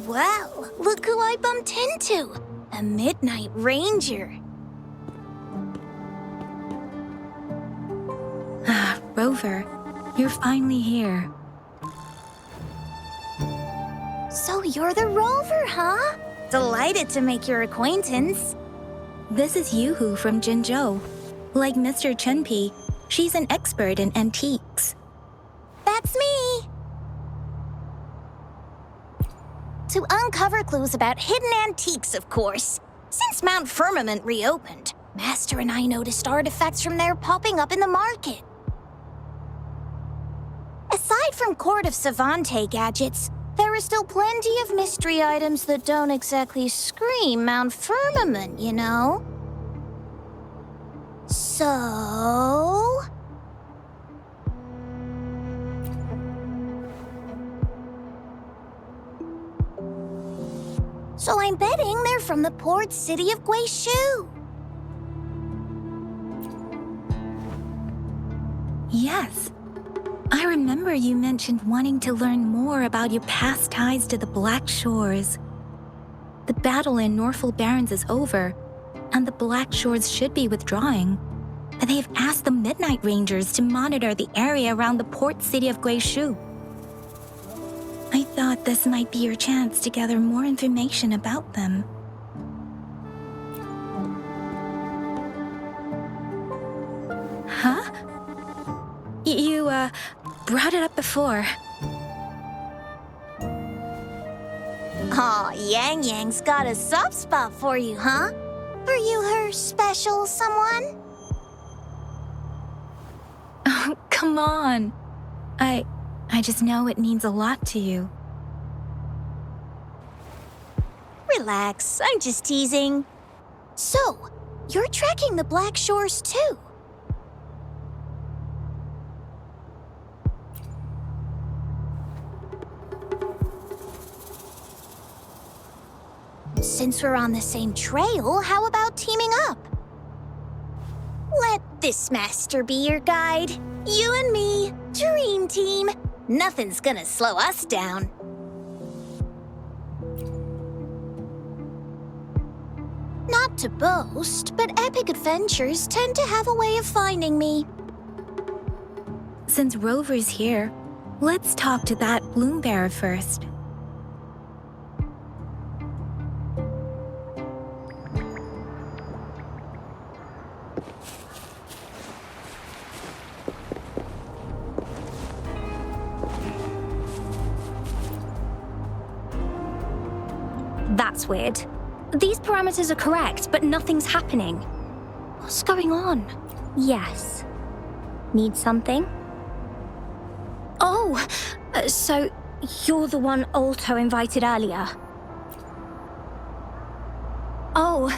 Well, look who I bumped into. A Midnight Ranger. Ah, Rover, you're finally here. So you're the Rover, huh? Delighted to make your acquaintance. This is Yoo-hoo from Jinzhou. Like Mr. Chunpei, she's an expert in antiques. That's me! To uncover clues about hidden antiques, of course. Since Mount Firmament reopened, Master and I noticed artifacts from there popping up in the market. Aside from Court of Savante gadgets, there are still plenty of mystery items that don't exactly scream Mount Firmament, you know? So... So I'm betting they're from the port city of Guizhou. Yes. I remember you mentioned wanting to learn more about your past ties to the Black Shores. The battle in Norfolk Barrens is over, and the Black Shores should be withdrawing. But they've asked the Midnight Rangers to monitor the area around the port city of Guizhou. I thought this might be your chance to gather more information about them. Huh? You, brought it up before. Aw, Yang Yang's got a soft spot for you, huh? Are you her special someone? Oh, come on. I just know it means a lot to you. Relax, I'm just teasing. So, you're tracking the Black Shores too? Since we're on the same trail, how about teaming up? Let this master be your guide. You and me, dream team. Nothing's gonna slow us down. Not to boast, but epic adventures tend to have a way of finding me. Since Rover's here, let's talk to that bloom bearer first. That's weird. These parameters are correct, but nothing's happening. What's going on? Yes. Need something? Oh, so you're the one Alto invited earlier. Oh,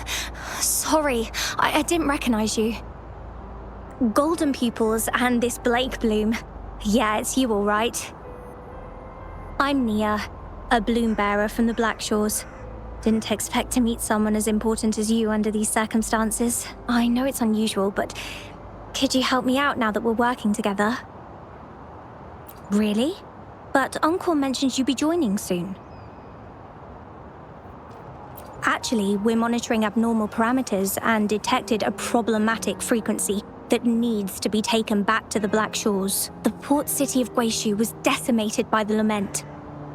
sorry, I didn't recognize you. Golden pupils and this Blake bloom. Yeah, it's you all right. I'm Nia, a bloom bearer from the Black Shores. Didn't expect to meet someone as important as you under these circumstances. I know it's unusual, but could you help me out now that we're working together? Really? But Uncle mentioned you'd be joining soon. Actually, we're monitoring abnormal parameters and detected a problematic frequency that needs to be taken back to the Black Shores. The port city of Guizhou was decimated by the lament.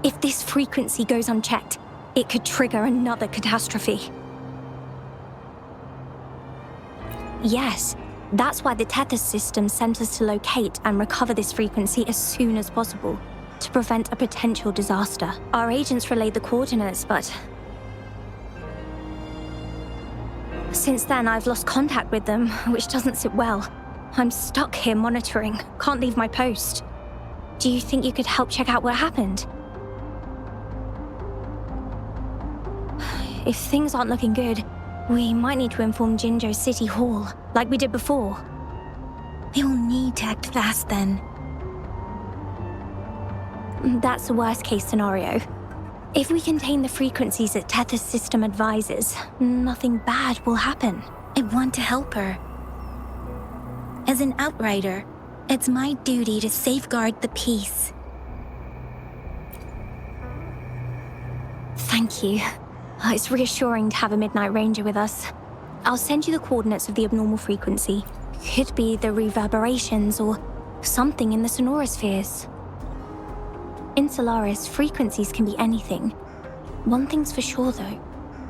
If this frequency goes unchecked, it could trigger another catastrophe. Yes, that's why the Tethys system sent us to locate and recover this frequency as soon as possible, to prevent a potential disaster. Our agents relayed the coordinates, but since then I've lost contact with them, which doesn't sit well. I'm stuck here monitoring, can't leave my post. Do you think you could help check out what happened? If things aren't looking good, we might need to inform Jinzhou City Hall, like we did before. We'll need to act fast then. That's the worst-case scenario. If we contain the frequencies that Tethys system advises, nothing bad will happen. I want to help her. As an outrider, it's my duty to safeguard the peace. Thank you. It's reassuring to have a Midnight Ranger with us. I'll send you the coordinates of the abnormal frequency. Could be the reverberations or something in the sonorospheres. In Solaris, frequencies can be anything. One thing's for sure, though.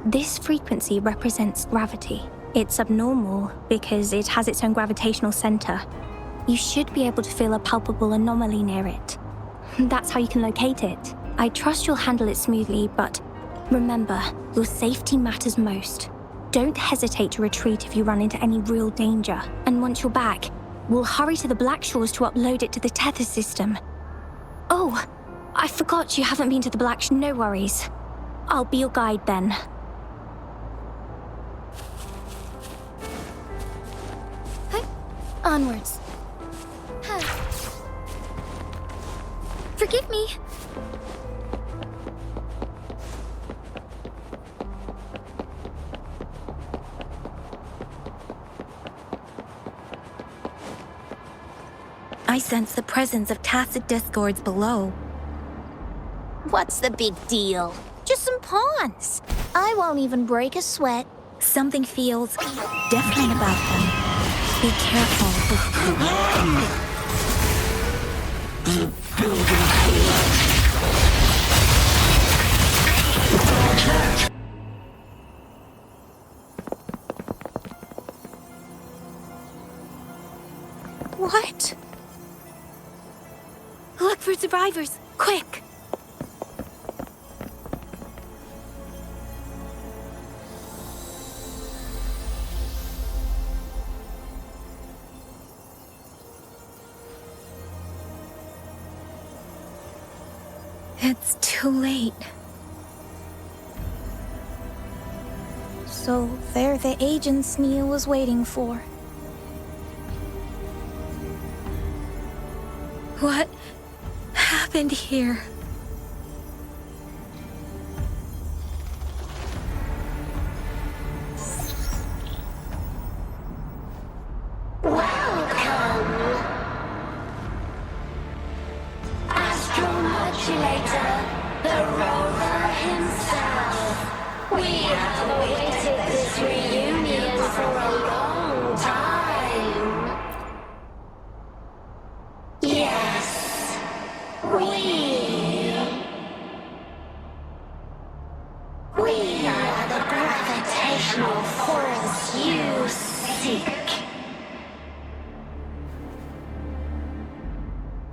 This frequency represents gravity. It's abnormal because it has its own gravitational center. You should be able to feel a palpable anomaly near it. That's how you can locate it. I trust you'll handle it smoothly, but remember, your safety matters most. Don't hesitate to retreat if you run into any real danger. And once you're back, we'll hurry to the Black Shores to upload it to the tether system. Oh, I forgot you haven't been to the Black Shores. No worries. I'll be your guide then. Onwards. Forgive me. I sense the presence of tacit discords below. What's the big deal? Just some pawns. I won't even break a sweat. Something feels different about them. Be careful. What? Look for survivors, quick! It's too late. So they're the agents Neil was waiting for. What happened here?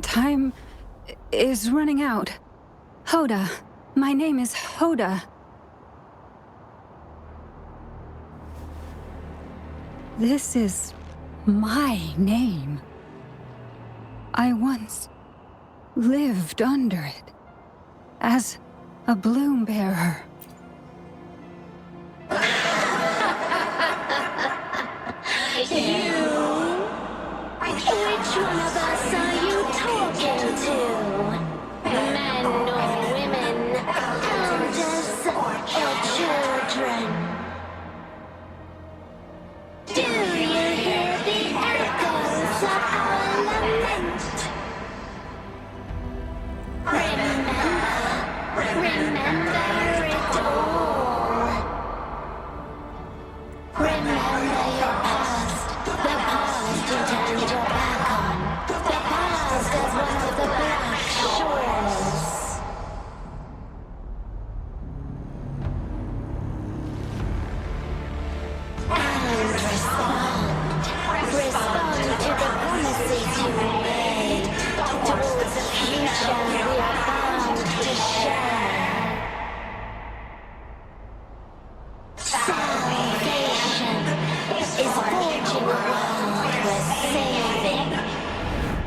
Time is running out. Hoda. My name is Hoda. This is my name. I once lived under it as a bloom bearer. Which one of us are you talking to? Men or women? Elders or children? Do you hear the echoes of our lament? Remember it all. Remember your past, the past you turned your back on, the past as one of the Black Shores. And respond to the promises you made towards the future we are bound to share. Salvation is forging a world where saving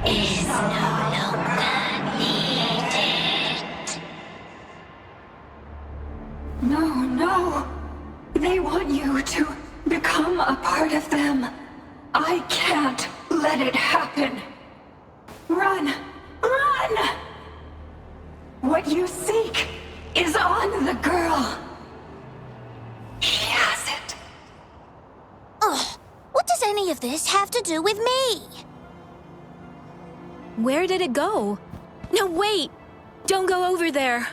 is no longer needed. No. They want you to become a part of them. I can't let it happen. Run! What you seek is on the girl. She has it. Ugh, what does any of this have to do with me? Where did it go? No, wait! Don't go over there!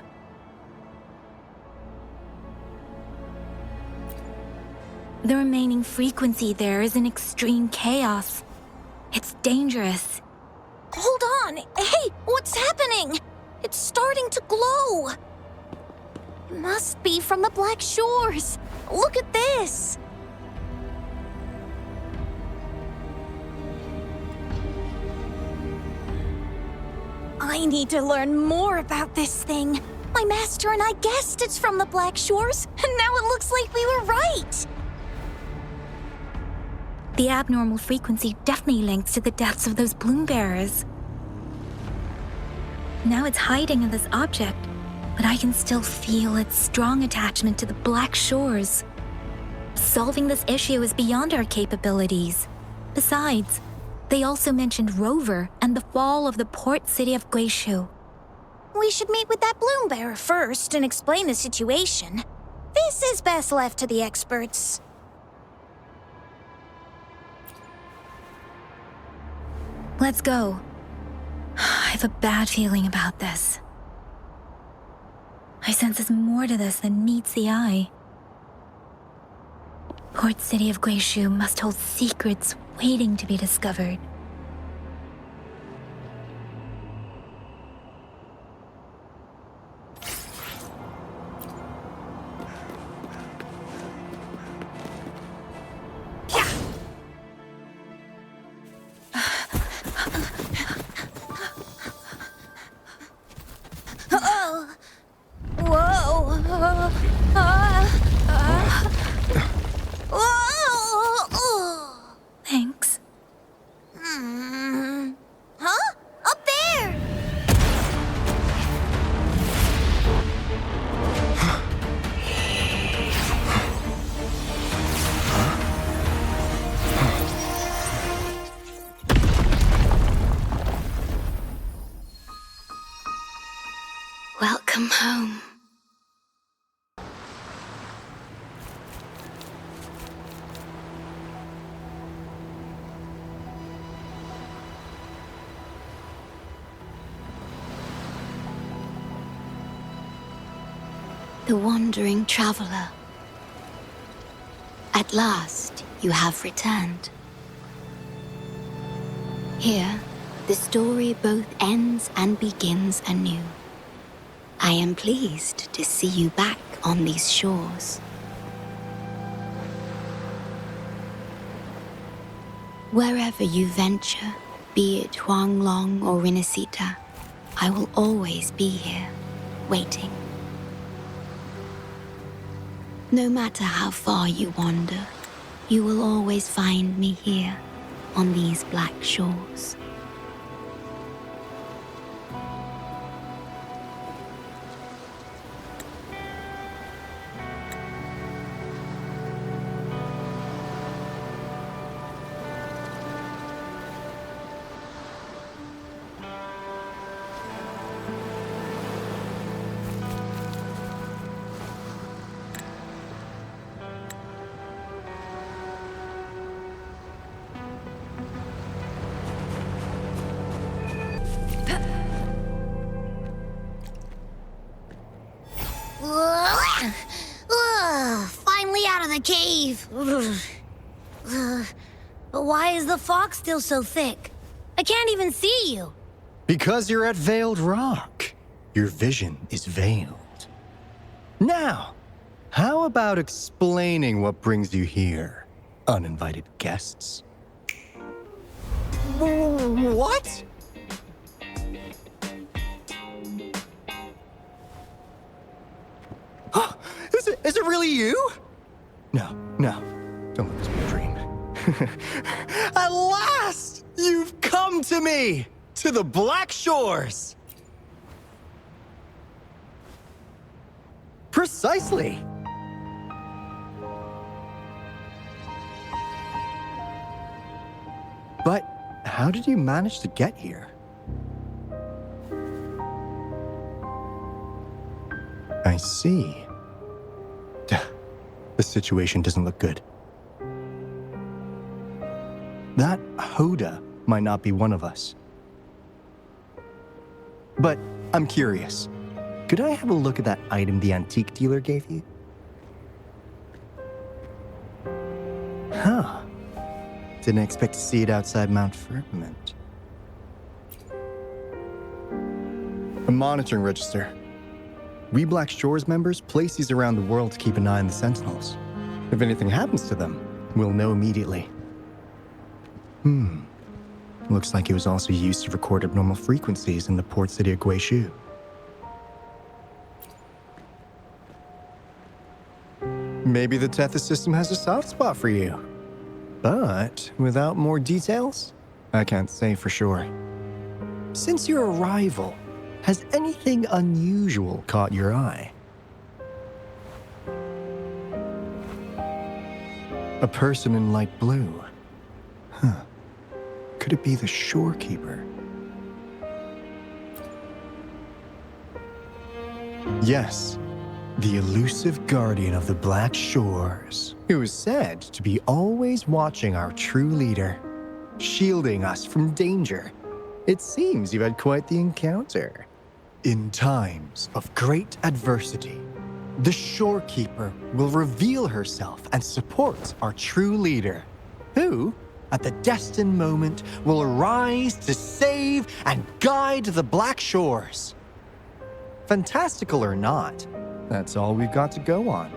The remaining frequency there is in extreme chaos. It's dangerous. Hold on! Hey, what's happening? It's starting to glow! It must be from the Black Shores. Look at this! I need to learn more about this thing. My master and I guessed it's from the Black Shores, and now it looks like we were right! The abnormal frequency definitely links to the deaths of those bloom bearers. Now it's hiding in this object, but I can still feel its strong attachment to the Black Shores. Solving this issue is beyond our capabilities. Besides, they also mentioned Rover and the fall of the port city of Guishu. We should meet with that bloom bearer first and explain the situation. This is best left to the experts. Let's go. I have a bad feeling about this. I sense there's more to this than meets the eye. Port City of Guishu must hold secrets waiting to be discovered. Thanks. Huh? Up there! Welcome home. The wandering traveler. At last, you have returned. Here, the story both ends and begins anew. I am pleased to see you back on these shores. Wherever you venture, be it Huanglong or Rinasita, I will always be here, waiting. No matter how far you wander, you will always find me here on these black shores. Finally out of the cave. But why is the fog still so thick? I can't even see you. Because you're at Veiled Rock. Your vision is veiled. Now, how about explaining what brings you here, uninvited guests? What? Is it really you? No, don't let this be a dream. At last, you've come to me, to the Black Shores. Precisely. But how did you manage to get here? I see. The situation doesn't look good. That Hoda might not be one of us. But I'm curious. Could I have a look at that item the antique dealer gave you? Huh. Didn't expect to see it outside Mount Firmament. A monitoring register. We Black Shores members place these around the world to keep an eye on the Sentinels. If anything happens to them, we'll know immediately. Looks like it was also used to record abnormal frequencies in the port city of Guizhou. Maybe the Tethys system has a soft spot for you. But without more details, I can't say for sure. Since your arrival, has anything unusual caught your eye? A person in light blue. Huh. Could it be the Shorekeeper? Yes, the elusive guardian of the Black Shores, who is said to be always watching our true leader, shielding us from danger. It seems you had quite the encounter. In times of great adversity, the Shorekeeper will reveal herself and support our true leader, who, at the destined moment, will arise to save and guide the Black Shores. Fantastical or not, that's all we've got to go on.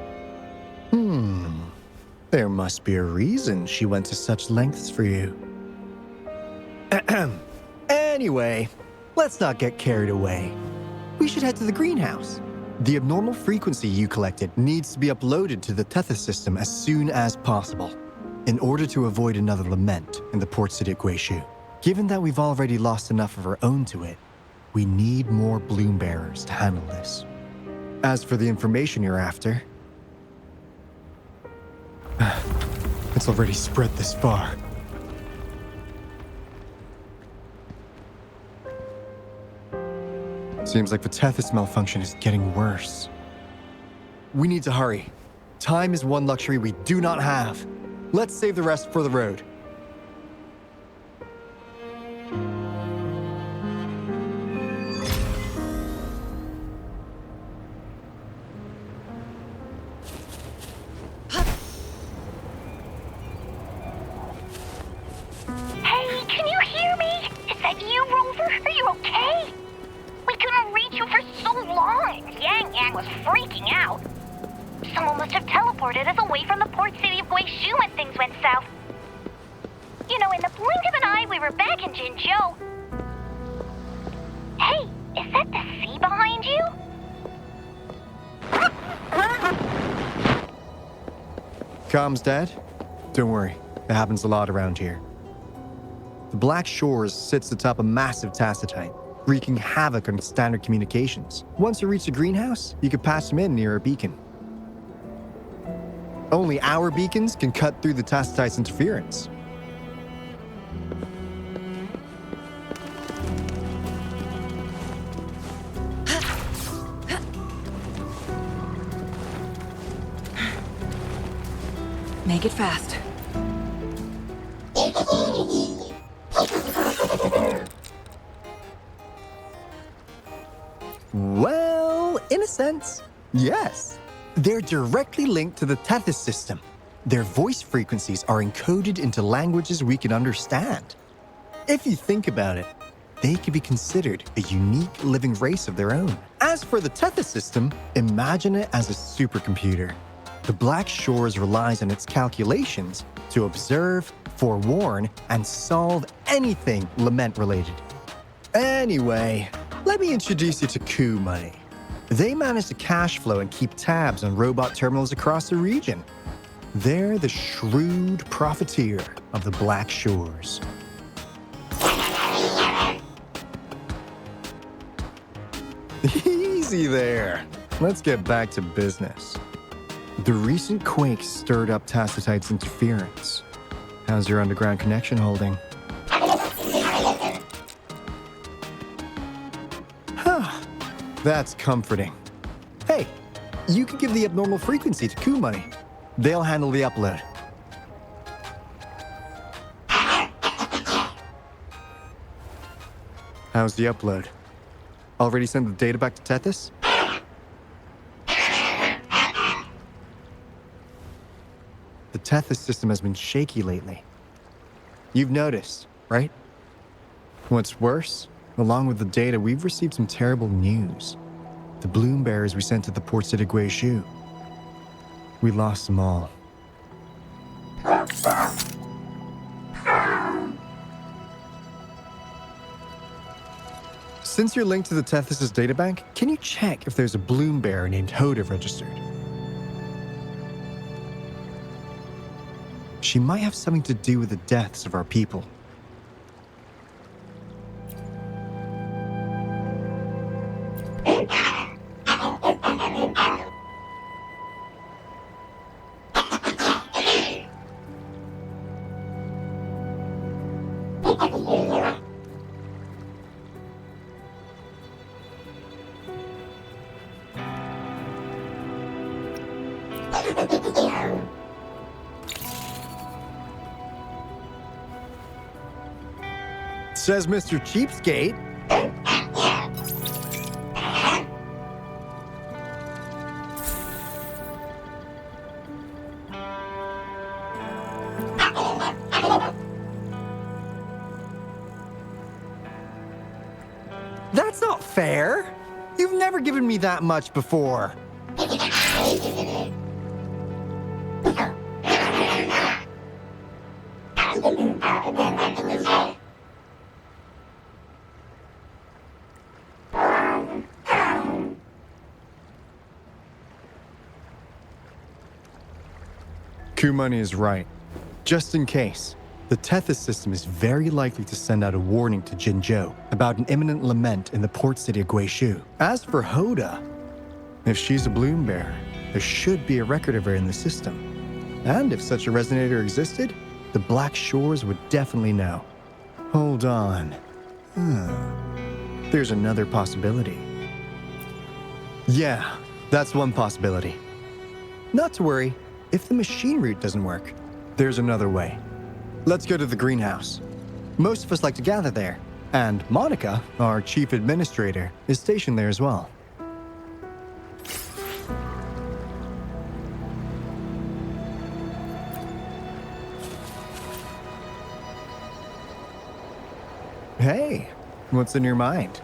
There must be a reason she went to such lengths for you. Anyway, let's not get carried away. We should head to the greenhouse. The abnormal frequency you collected needs to be uploaded to the Tethys system as soon as possible, in order to avoid another lament in the port city of Guizhou. Given that we've already lost enough of our own to it, we need more bloom bearers to handle this. As for the information you're after, it's already spread this far. Seems like the Tethys malfunction is getting worse. We need to hurry. Time is one luxury we do not have. Let's save the rest for the road. Hey, can you hear me? Is that you, Rover? Are you okay? We couldn't reach you for so long. Yang Yang was freaking out. Someone must have teleported us away from the port city of Guizhou when things went south. You know, in the blink of an eye, we were back in Jinzhou. Hey, is that the sea behind you? Comms, Dad? Don't worry, it happens a lot around here. The Black Shores sits atop a massive tacitite, wreaking havoc on standard communications. Once you reach the greenhouse, you can patch them in near a beacon. Only our beacons can cut through the tacitite's interference. Make it fast. Well, in a sense, yes. They're directly linked to the Tethys system. Their voice frequencies are encoded into languages we can understand. If you think about it, they could be considered a unique living race of their own. As for the Tethys system, imagine it as a supercomputer. The Black Shores relies on its calculations to observe, forewarn, and solve anything lament-related. Anyway, let me introduce you to Coup Money. They manage to cash flow and keep tabs on robot terminals across the region. They're the shrewd profiteer of the Black Shores. Easy there. Let's get back to business. The recent quake stirred up Tacitite's interference. How's your underground connection holding? That's comforting. Hey, you can give the abnormal frequency to Coup Money. They'll handle the upload. How's the upload? Already sent the data back to Tethys? the Tethys system has been shaky lately. You've noticed, right? What's worse, along with the data, we've received some terrible news. The bloom bearers we sent to the port city Guishu. We lost them all. Since you're linked to the Tethys' databank, can you check if there's a bloom bearer named Hoda registered? She might have something to do with the deaths of our people. Says Mr. Cheapskate. That's not fair. You've never given me that much before. Kumani is right. Just in case, the Tethys system is very likely to send out a warning to Jinzhou about an imminent lament in the port city of Guishu. As for Hoda, if she's a bloom bearer, there should be a record of her in the system. And if such a resonator existed, the Black Shores would definitely know. Hold on. There's another possibility. Yeah, that's one possibility. Not to worry. If the machine route doesn't work, there's another way. Let's go to the greenhouse. Most of us like to gather there, and Monica, our chief administrator, is stationed there as well. Hey, what's in your mind?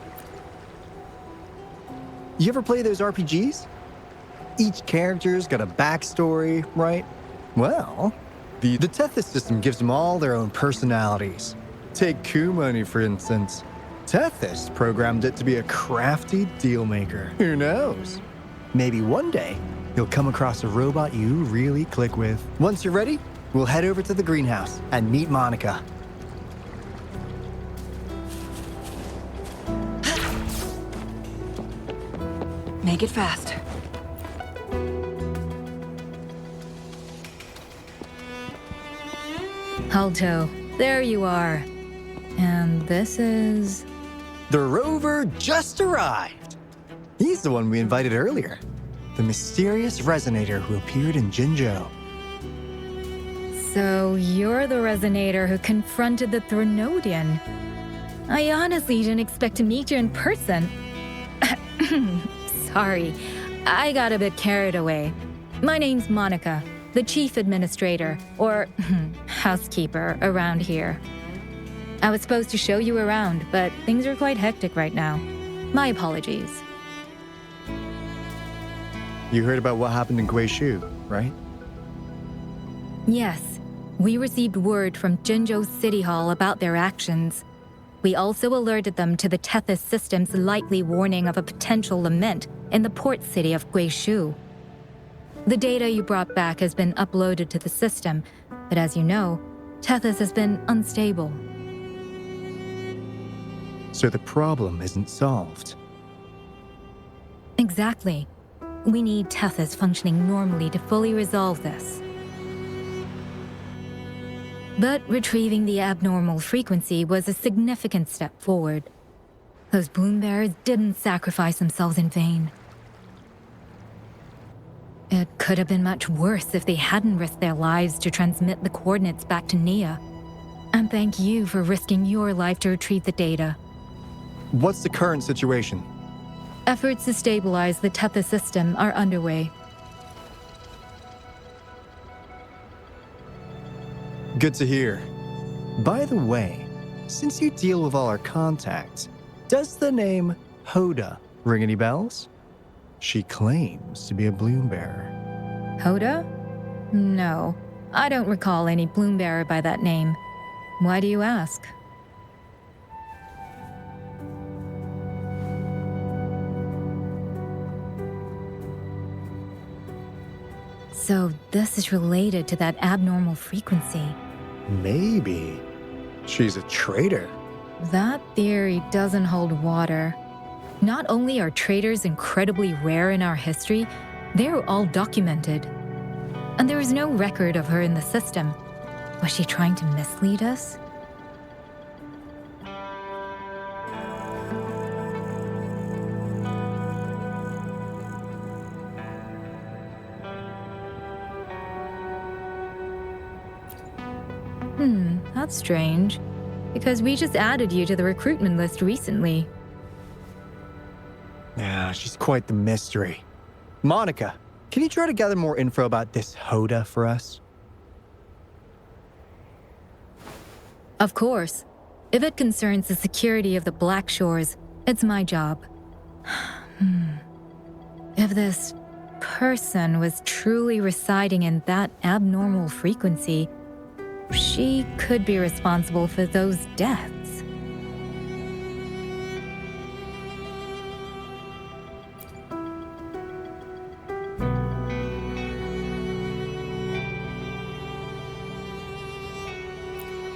You ever play those RPGs? Each character's got a backstory, right? Well, the Tethys system gives them all their own personalities. Take Kumani, for instance. Tethys programmed it to be a crafty deal maker. Who knows? Maybe one day, you'll come across a robot you really click with. Once you're ready, we'll head over to the greenhouse and meet Monica. Make it fast. Alto, there you are. And this is... The rover just arrived. He's the one we invited earlier. The mysterious resonator who appeared in Jinzhou. So you're the resonator who confronted the Threnodian. I honestly didn't expect to meet you in person. Sorry, I got a bit carried away. My name's Monica, the chief administrator, or housekeeper, around here. I was supposed to show you around, but things are quite hectic right now. My apologies. You heard about what happened in Guishu, right? Yes, we received word from Jinzhou City Hall about their actions. We also alerted them to the Tethys system's likely warning of a potential lament in the port city of Guishu. The data you brought back has been uploaded to the system, but as you know, Tethys has been unstable. So the problem isn't solved. Exactly. We need Tethys functioning normally to fully resolve this. But retrieving the abnormal frequency was a significant step forward. Those bloom bearers didn't sacrifice themselves in vain. It could have been much worse if they hadn't risked their lives to transmit the coordinates back to Nia. And thank you for risking your life to retrieve the data. What's the current situation? Efforts to stabilize the Tethys system are underway. Good to hear. By the way, since you deal with all our contacts, does the name Hoda ring any bells? She claims to be a bloom bearer. Hoda? No, I don't recall any bloom bearer by that name. Why do you ask? So this is related to that abnormal frequency. Maybe. She's a traitor. That theory doesn't hold water. Not only are traitors incredibly rare in our history, they're all documented. And there is no record of her in the system. Was she trying to mislead us? That's strange. Because we just added you to the recruitment list recently. Yeah, she's quite the mystery. Monica, can you try to gather more info about this Hoda for us? Of course. If it concerns the security of the Black Shores, it's my job. If this person was truly residing in that abnormal frequency, she could be responsible for those deaths.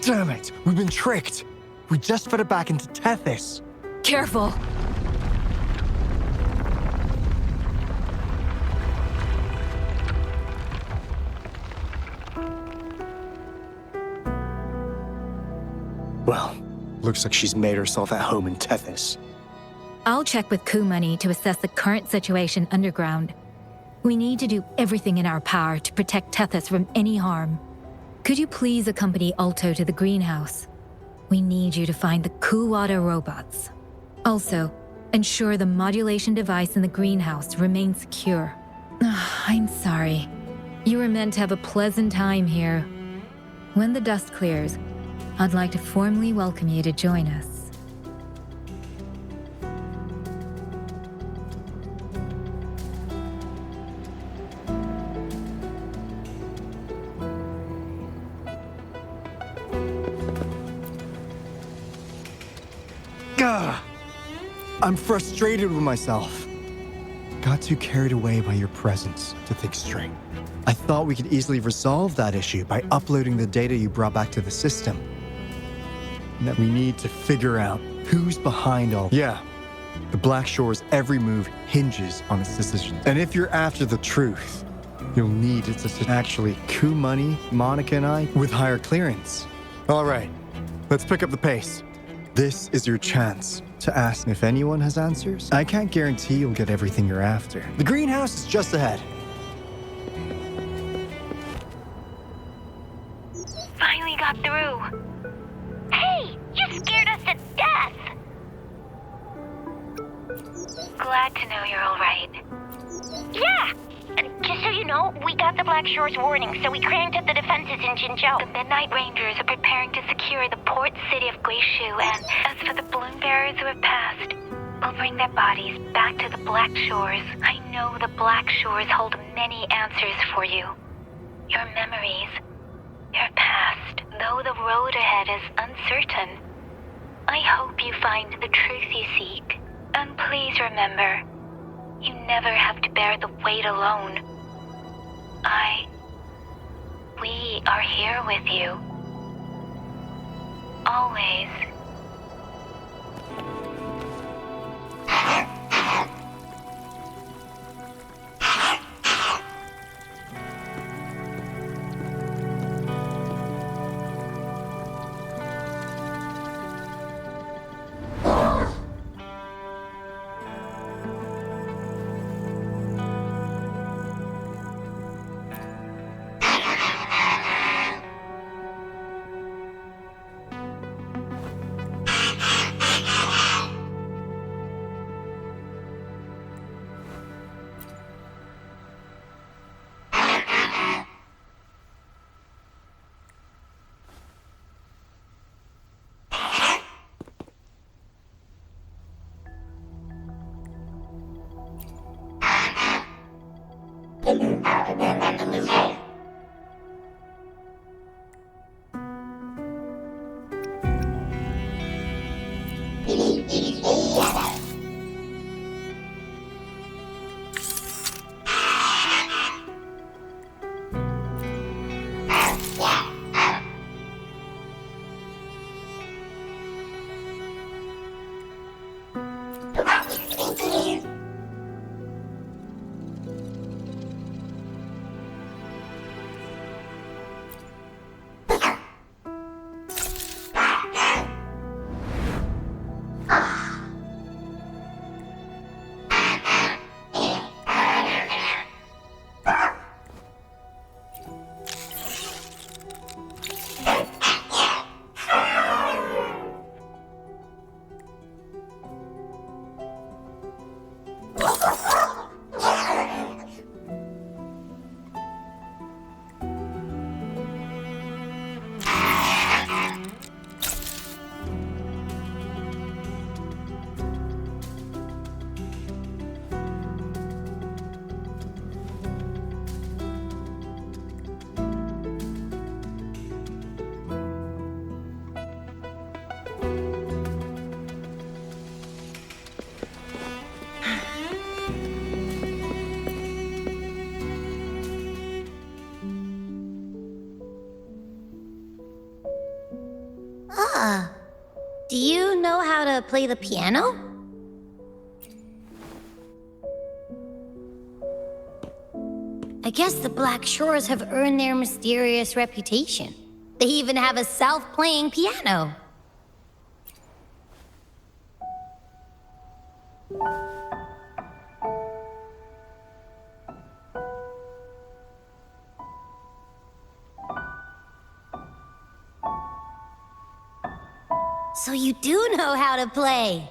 Damn it, we've been tricked. We just fed it back into Tethys. Careful! Well, looks like she's made herself at home in Tethys. I'll check with Coup Money to assess the current situation underground. We need to do everything in our power to protect Tethys from any harm. Could you please accompany Alto to the greenhouse? We need you to find the Kuwata robots. Also, ensure the modulation device in the greenhouse remains secure. I'm sorry. You were meant to have a pleasant time here. When the dust clears, I'd like to formally welcome you to join us. Gah! I'm frustrated with myself. Got too carried away by your presence to think straight. I thought we could easily resolve that issue by uploading the data you brought back to the system. And that we need to figure out who's behind all. Yeah, the Black Shore's every move hinges on its decisions. And if you're after the truth, you'll need it to actually Coup Money, Monica and I with higher clearance. All right, let's pick up the pace. This is your chance to ask if anyone has answers. I can't guarantee you'll get everything you're after. The greenhouse is just ahead. Finally got through. Hey, you scared us to death. Glad to know you're all right. Yeah. Just so you know, we got the Black Shore's warning, so we cranked up the defenses in Jinzhou. The Midnight Rangers are preparing to secure the port city of Guishu, and as for the balloon bearers who have passed, we'll bring their bodies back to the Black Shores. I know the Black Shores hold many answers for you. Your memories, your past, though the road ahead is uncertain. I hope you find the truth you seek. And please remember, you never have to bear the weight alone. We are here with you. Always. Do you know how to play the piano? I guess the Black Shores have earned their mysterious reputation. They even have a self-playing piano. So you do know how to play.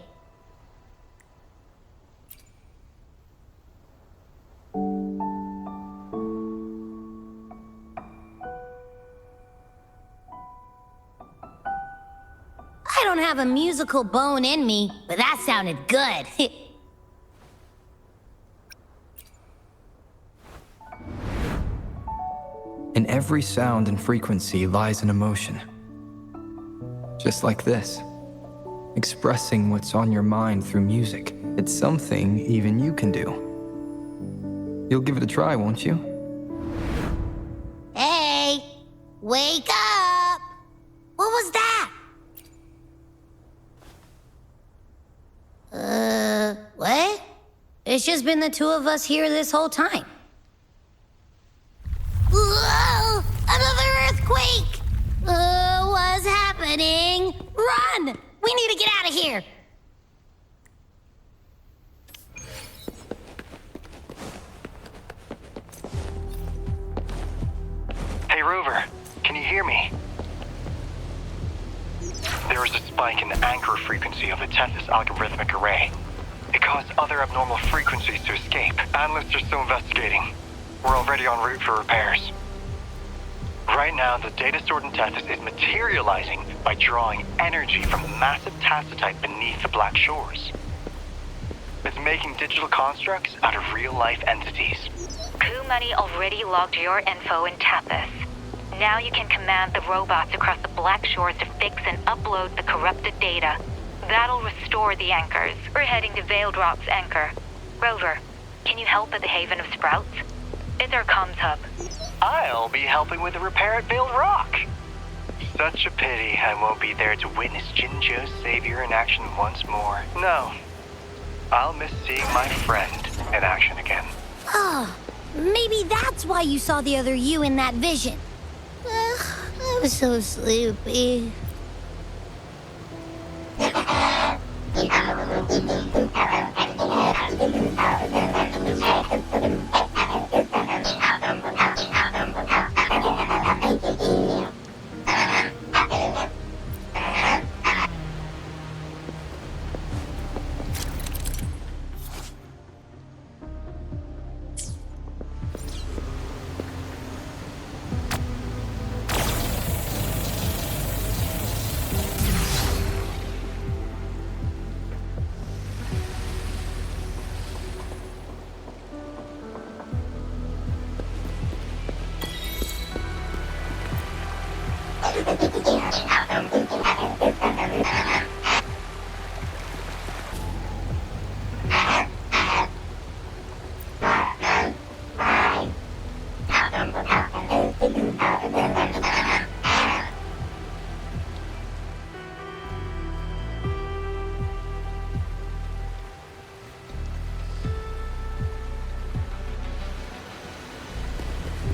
I don't have a musical bone in me, but that sounded good. In every sound and frequency lies an emotion. Just like this. Expressing what's on your mind through music. It's something even you can do. You'll give it a try, won't you? Hey, wake up! What was that? What? It's just been the two of us here this whole time. Whoa! Another earthquake! What's happening? Run! We need to get out of here! Hey, Rover, can you hear me? There is a spike in the anchor frequency of the Tethys algorithmic array. It caused other abnormal frequencies to escape. Analysts are still investigating. We're already en route for repairs. Right now, the data stored in Tethys is materializing by drawing energy from the massive tacitite beneath the Black Shores. It's making digital constructs out of real-life entities. Coup Money already logged your info in Tethys. Now you can command the robots across the Black Shores to fix and upload the corrupted data. That'll restore the anchors. We're heading to Veiled Rock's anchor. Rover, can you help at the Haven of Sprouts? It's our comms hub. I'll be helping with the repair at Veiled Rock. Such a pity I won't be there to witness Jinjo's savior in action once more. No, I'll miss seeing my friend in action again. Oh, maybe that's why you saw the other you in that vision. I'm so sleepy.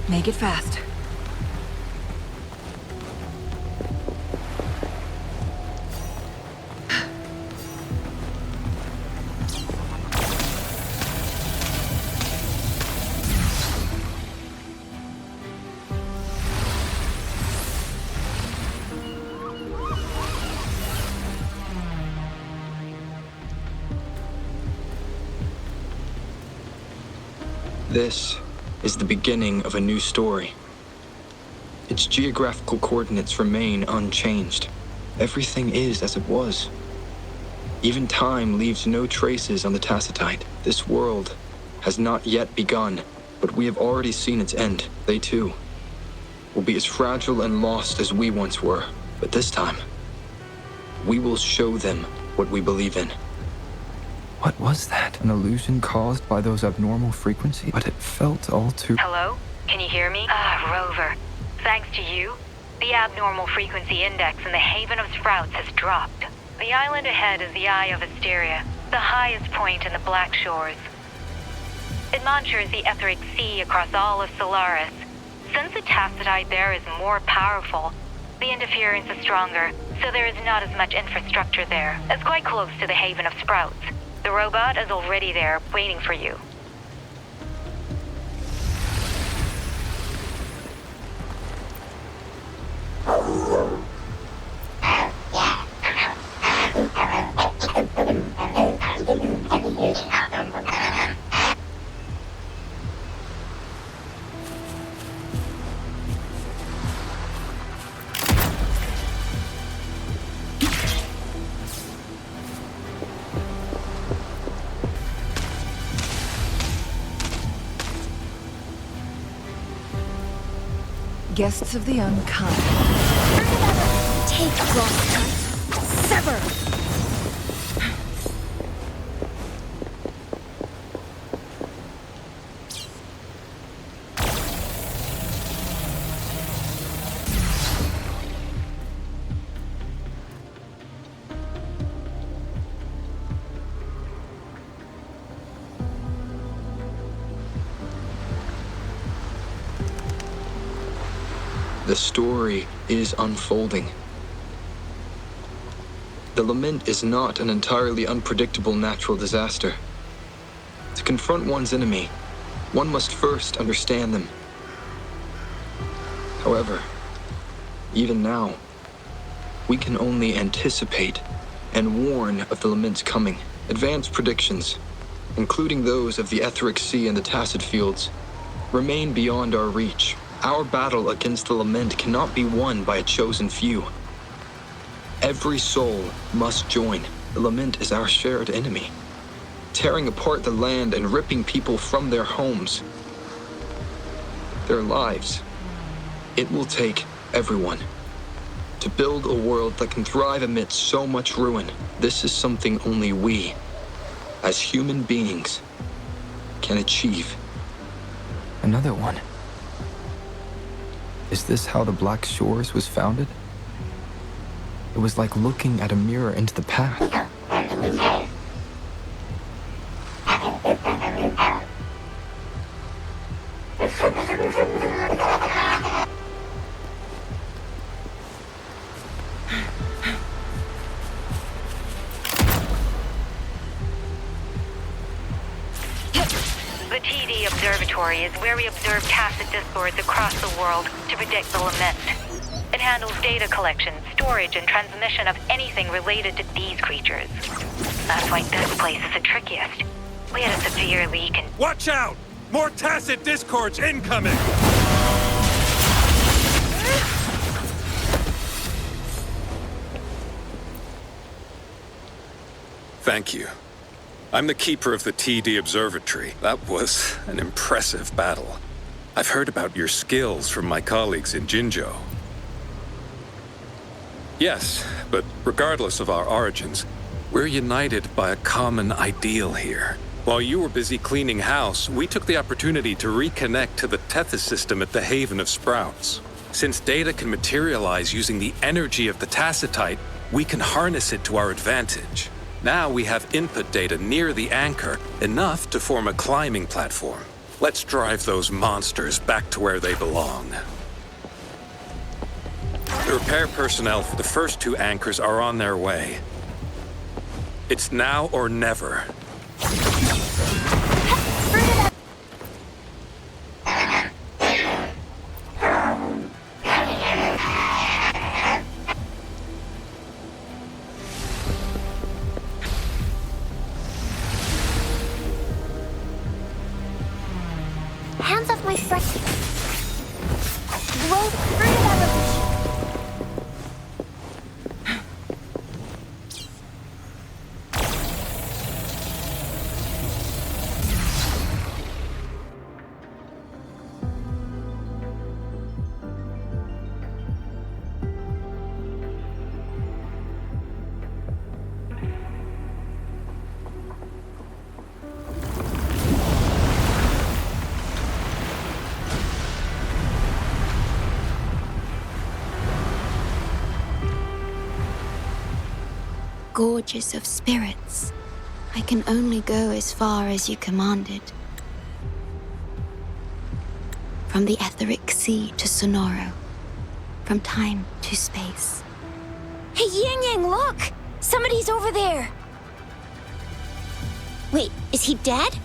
Make it fast. This is the beginning of a new story. Its geographical coordinates remain unchanged. Everything is as it was. Even time leaves no traces on the Tacitite. This world has not yet begun, but we have already seen its end. They too will be as fragile and lost as we once were. But this time, we will show them what we believe in. What was that? An illusion caused by those abnormal frequencies? But it felt all too... Hello? Can you hear me? Rover. Thanks to you, the abnormal frequency index in the Haven of Sprouts has dropped. The island ahead is the Eye of Asteria, the highest point in the Black Shores. It monitors the etheric sea across all of Solaris. Since the Tacitite there is more powerful, the interference is stronger, so there is not as much infrastructure there. It's quite close to the Haven of Sprouts. The robot is already there, waiting for you. Guests of the unkind. Take Frostbite. Sever! The story is unfolding. The lament is not an entirely unpredictable natural disaster. To confront one's enemy, one must first understand them. However, even now, we can only anticipate and warn of the lament's coming. Advanced predictions, including those of the Etheric Sea and the Tacit Fields, remain beyond our reach. Our battle against the lament cannot be won by a chosen few. Every soul must join. The lament is our shared enemy, tearing apart the land and ripping people from their homes, their lives. It will take everyone to build a world that can thrive amidst so much ruin. This is something only we, as human beings, can achieve. Another one. Is this how the Black Shores was founded? It was like looking at a mirror into the past. The TD Observatory is where we observe tacit discords across the world to predict the lament. It handles data collection, storage, and transmission of anything related to these creatures. That's why this place is the trickiest. We had a severe leak and... Watch out! More tacit discords incoming! Thank you. I'm the keeper of the TD Observatory. That was an impressive battle. I've heard about your skills from my colleagues in Jinzhou. Yes, but regardless of our origins, we're united by a common ideal here. While you were busy cleaning house, we took the opportunity to reconnect to the Tethys system at the Haven of Sprouts. Since data can materialize using the energy of the Tacitite, we can harness it to our advantage. Now we have input data near the anchor, enough to form a climbing platform. Let's drive those monsters back to where they belong. The repair personnel for the first 2 anchors are on their way. It's now or never. Hands off my friend. Roll through that revolution. Gorges of spirits. I can only go as far as you commanded. From the etheric sea to Sonoro. From time to space. Hey, Yang Yang, look! Somebody's over there! Wait, is he dead?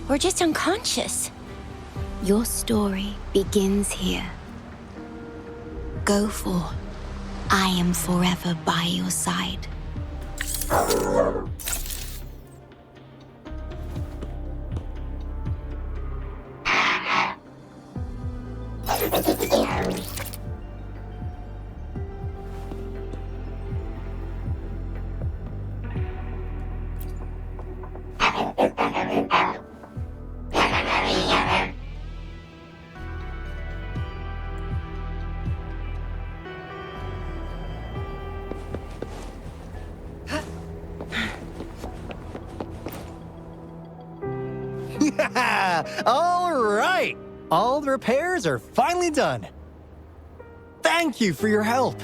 Or just unconscious? Your story begins here. Go forth. I am forever by your side. All right! All the repairs are finally done. Thank you for your help.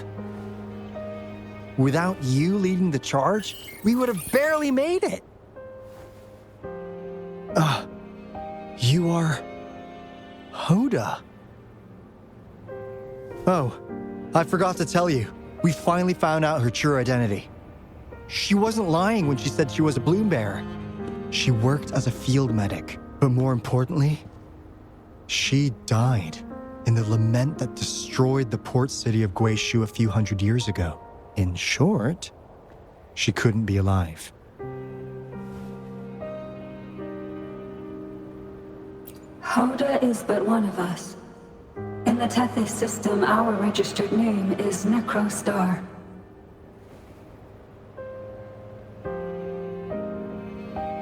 Without you leading the charge, we would have barely made it. You are... Hoda. Oh, I forgot to tell you. We finally found out her true identity. She wasn't lying when she said she was a bloom bearer. She worked as a field medic, but more importantly, she died in the lament that destroyed the port city of Guishu a few hundred years ago. In short, she couldn't be alive. Hoda is but one of us. In the Tethys system, our registered name is Necrostar.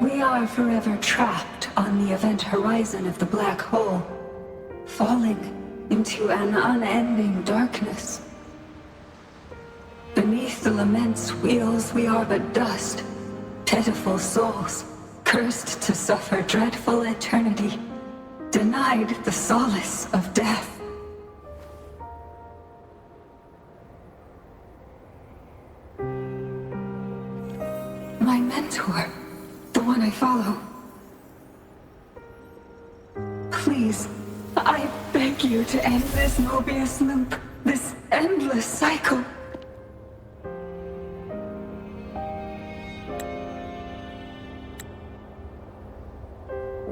We are forever trapped on the event horizon of the black hole, falling into an unending darkness. Beneath the lament's wheels, we are but dust, pitiful souls, cursed to suffer dreadful eternity, denied the solace of death. My mentor, the one I follow. Please, I beg you to end this Mobius loop, this endless cycle.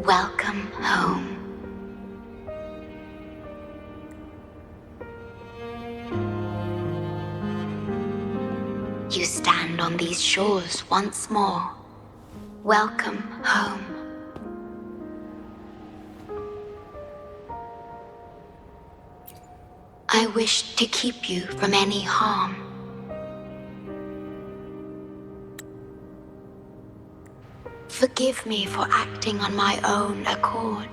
Welcome home. You stand on these shores once more. Welcome home. I wish to keep you from any harm. Forgive me for acting on my own accord.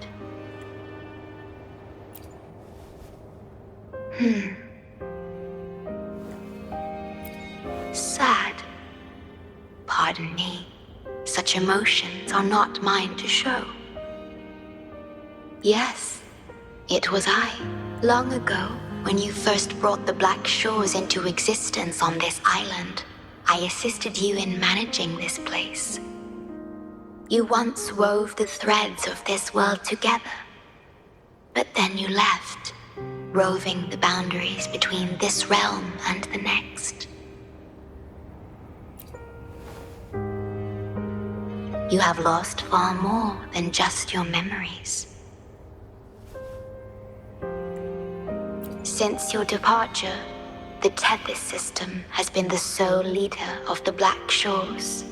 Sad. Pardon me. Such emotions are not mine to show. Yes, it was I, long ago, when you first brought the Black Shores into existence on this island. I assisted you in managing this place. You once wove the threads of this world together, But then you left, roving the boundaries between this realm and the next. You have lost far more than just your memories. Since your departure, the Tethys system has been the sole leader of the Black Shores.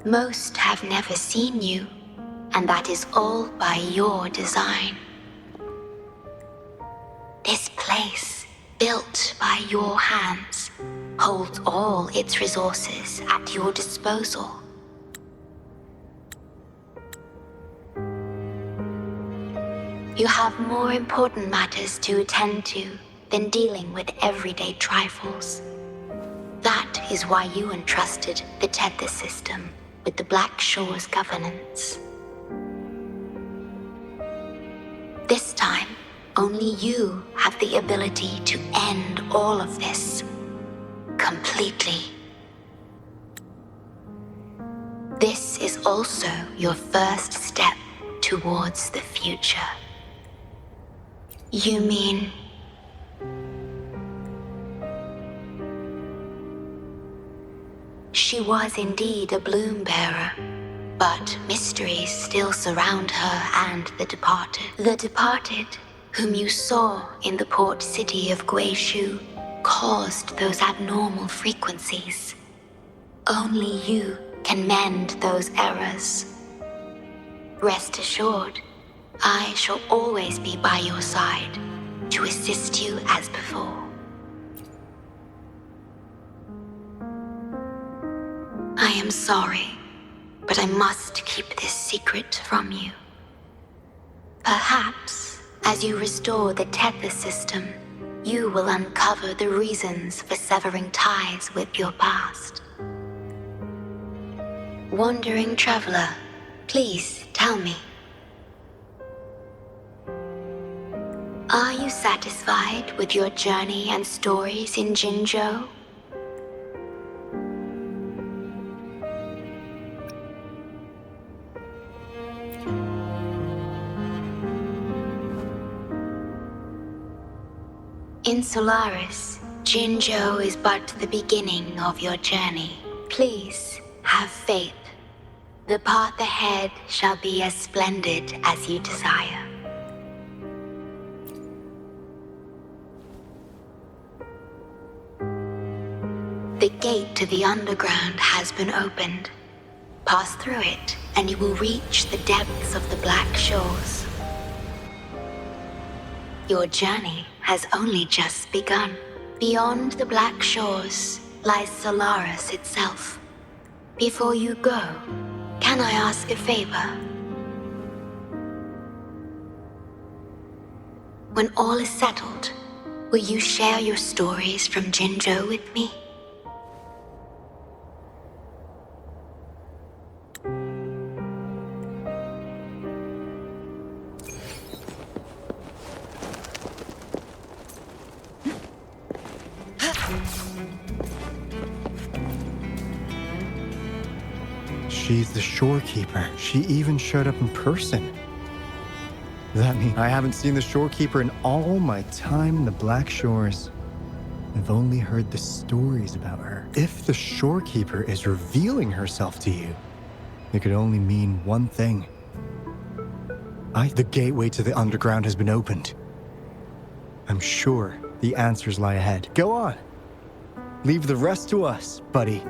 Most have never seen you, and that is all by your design. This place, built by your hands, holds all its resources at your disposal. You have more important matters to attend to than dealing with everyday trifles. That is why you entrusted the Tethys system with the Black Shore's governance. This time, only you have the ability to end all of this completely. This is also your first step towards the future. You mean... She was indeed a bloom bearer, but mysteries still surround her and the departed. The departed, whom you saw in the port city of Guishu, caused those abnormal frequencies. Only you can mend those errors. Rest assured, I shall always be by your side to assist you as before. I am sorry, but I must keep this secret from you. Perhaps, as you restore the Tethys system, you will uncover the reasons for severing ties with your past. Wandering traveler, please tell me. Are you satisfied with your journey and stories in Jinzhou? In Solaris, Jinzhou is but the beginning of your journey. Please, have faith. The path ahead shall be as splendid as you desire. The gate to the underground has been opened. Pass through it, and you will reach the depths of the Black Shores. Your journey has only just begun. Beyond the Black Shores lies Solaris itself. Before you go, can I ask a favor? When all is settled, will you share your stories from Jinzhou with me? She's the Shorekeeper. She even showed up in person. That means I haven't seen the Shorekeeper in all my time in the Black Shores. I've only heard the stories about her. If the Shorekeeper is revealing herself to you, it could only mean one thing. The gateway to the underground has been opened. I'm sure the answers lie ahead. Go on. Leave the rest to us, buddy.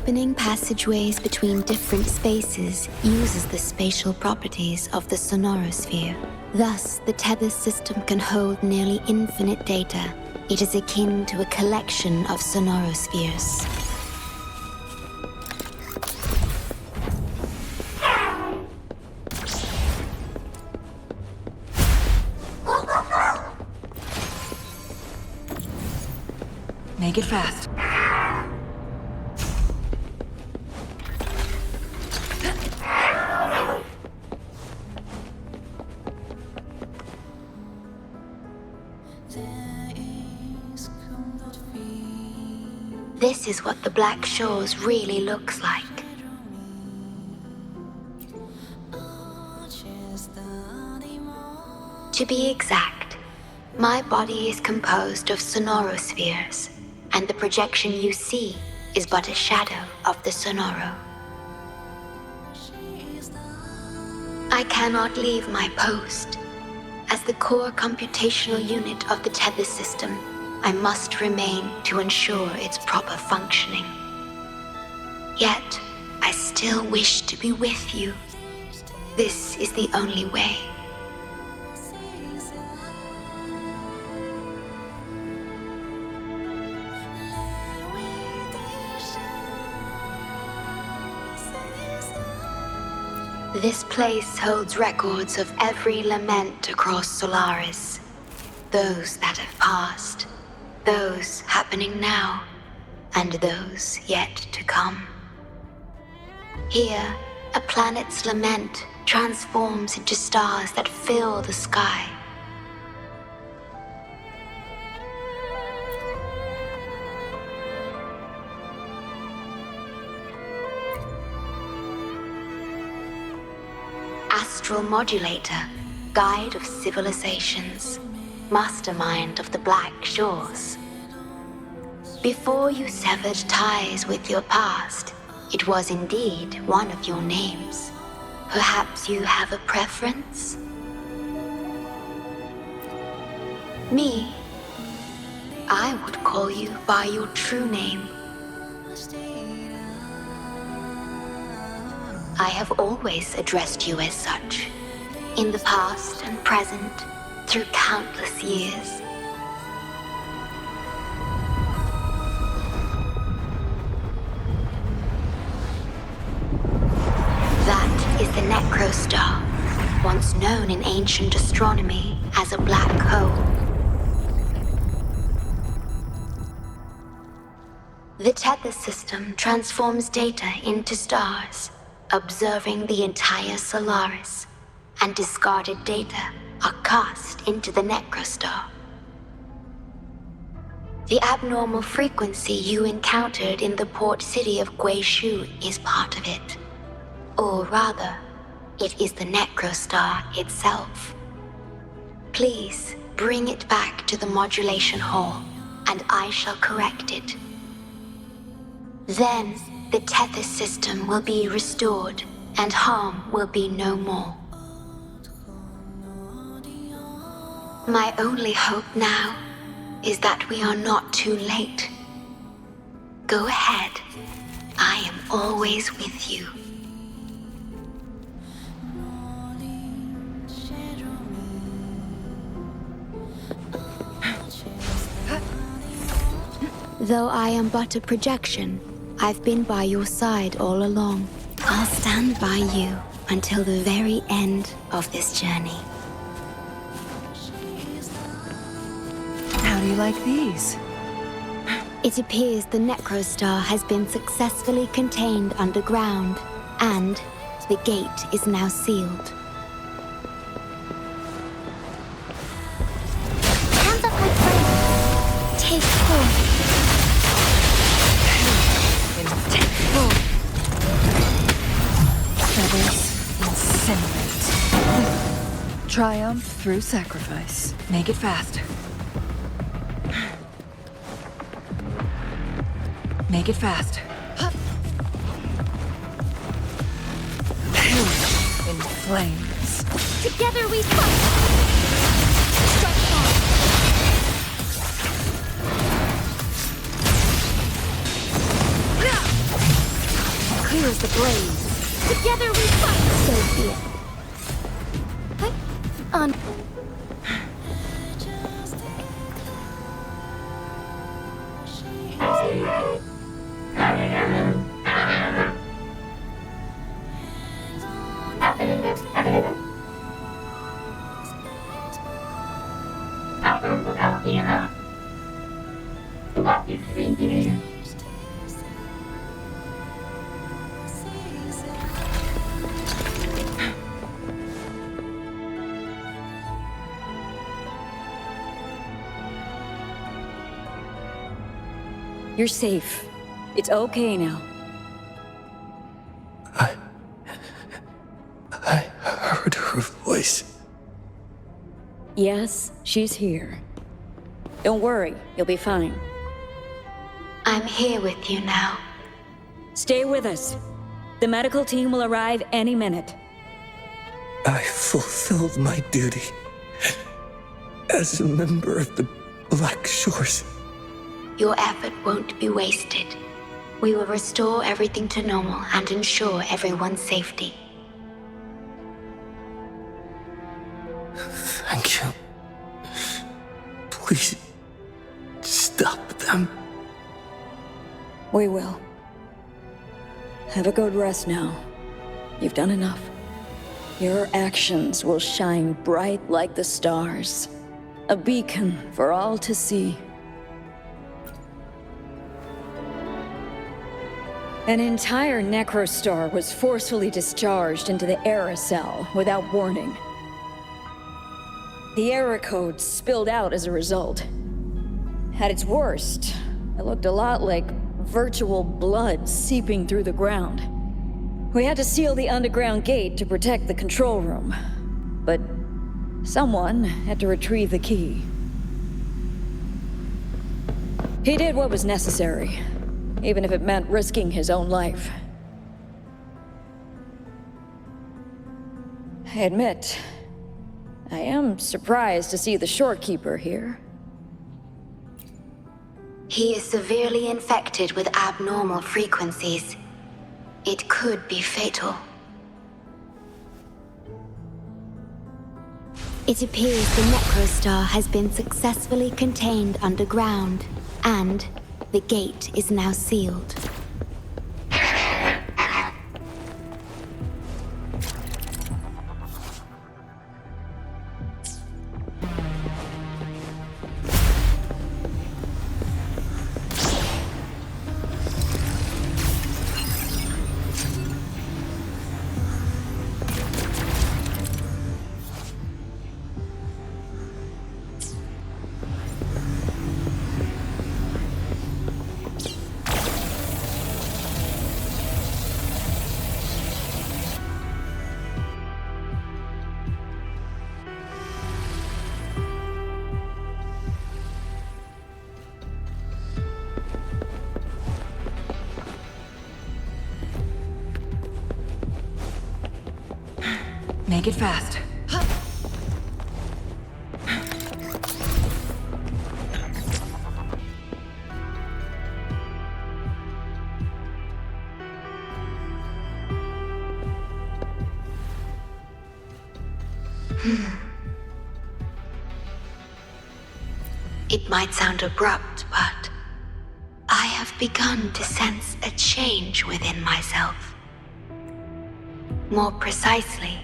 Opening passageways between different spaces uses the spatial properties of the sonorosphere. Thus, the tether system can hold nearly infinite data. It is akin to a collection of sonorospheres. Make it fast. This is what the Black Shores really looks like. To be exact, my body is composed of sonorospheres, and the projection you see is but a shadow of the sonoro. I cannot leave my post. As the core computational unit of the tether system, I must remain to ensure its proper functioning. Yet, I still wish to be with you. This is the only way. This place holds records of every lament across Solaris. Those that have passed, those happening now, and those yet to come. Here, a planet's lament transforms into stars that fill the sky. Astral Modulator, Guide of Civilizations, Mastermind of the Black Shores. Before you severed ties with your past, it was indeed one of your names. Perhaps you have a preference? Me? I would call you by your true name. I have always addressed you as such, in the past and present, through countless years. That is the Necrostar, once known in ancient astronomy as a black hole. The tether system transforms data into stars, observing the entire Solaris, and discarded data are cast into the Necrostar. The abnormal frequency you encountered in the port city of Guishu is part of it. Or rather, it is the Necrostar itself. Please bring it back to the modulation hall, and I shall correct it. Then, the tether system will be restored, and harm will be no more. My only hope now is that we are not too late. Go ahead. I am always with you. Though I am but a projection, I've been by your side all along. I'll stand by you until the very end of this journey. How do you like these? It appears the Necrostar has been successfully contained underground, and the gate is now sealed. Hands up, my friend. Take full. Feathers incinerate. Triumph through sacrifice. Make it fast. Make it fast. In flames. Together we fight. Strike hard. clear as the blaze. Together we fight! So be it. On. You're safe. It's okay now. I heard her voice. Yes, she's here. Don't worry, you'll be fine. I'm here with you now. Stay with us. The medical team will arrive any minute. I fulfilled my duty as a member of the Black Shores. Your effort won't be wasted. We will restore everything to normal and ensure everyone's safety. Thank you. Please, stop them. We will. Have a good rest now. You've done enough. Your actions will shine bright like the stars. A beacon for all to see. An entire necrostar was forcefully discharged into the Era cell without warning. The Era code spilled out as a result. At its worst, it looked a lot like virtual blood seeping through the ground. We had to seal the underground gate to protect the control room, but someone had to retrieve the key. He did what was necessary, even if it meant risking his own life. I admit, I am surprised to see the Shorekeeper here. He is severely infected with abnormal frequencies. It could be fatal. It appears the Necrostar has been successfully contained underground, and the gate is now sealed. Make it fast. It might sound abrupt, but I have begun to sense a change within myself. More precisely,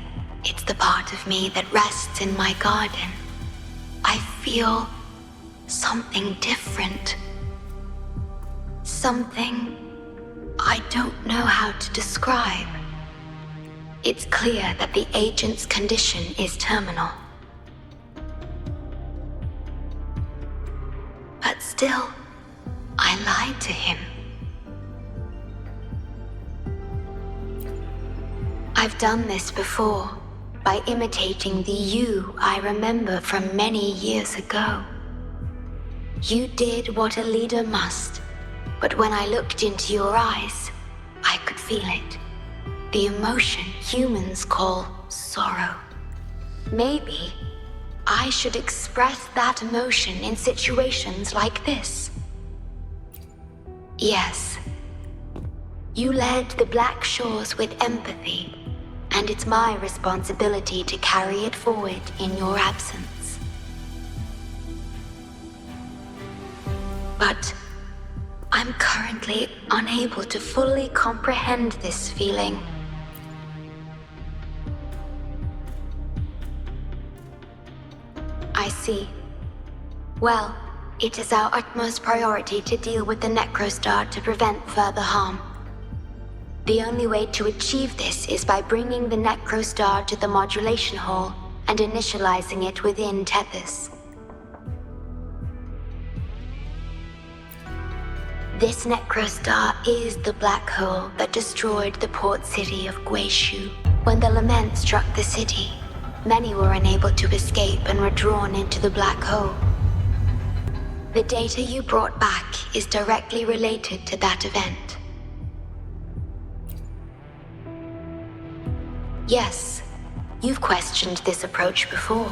it's the part of me that rests in my garden. I feel something different. Something I don't know how to describe. It's clear that the agent's condition is terminal. But still, I lied to him. I've done this before, by imitating the you I remember from many years ago. You did what a leader must, but when I looked into your eyes, I could feel it. The emotion humans call sorrow. Maybe I should express that emotion in situations like this. Yes, You led the Black Shores with empathy, and it's my responsibility to carry it forward in your absence. But I'm currently unable to fully comprehend this feeling. I see. Well, it is our utmost priority to deal with the Necrostar to prevent further harm. The only way to achieve this is by bringing the Necrostar to the modulation hall and initializing it within Tethys. This Necrostar is the black hole that destroyed the port city of Guishu. When the lament struck the city, many were unable to escape and were drawn into the black hole. The data you brought back is directly related to that event. Yes, you've questioned this approach before.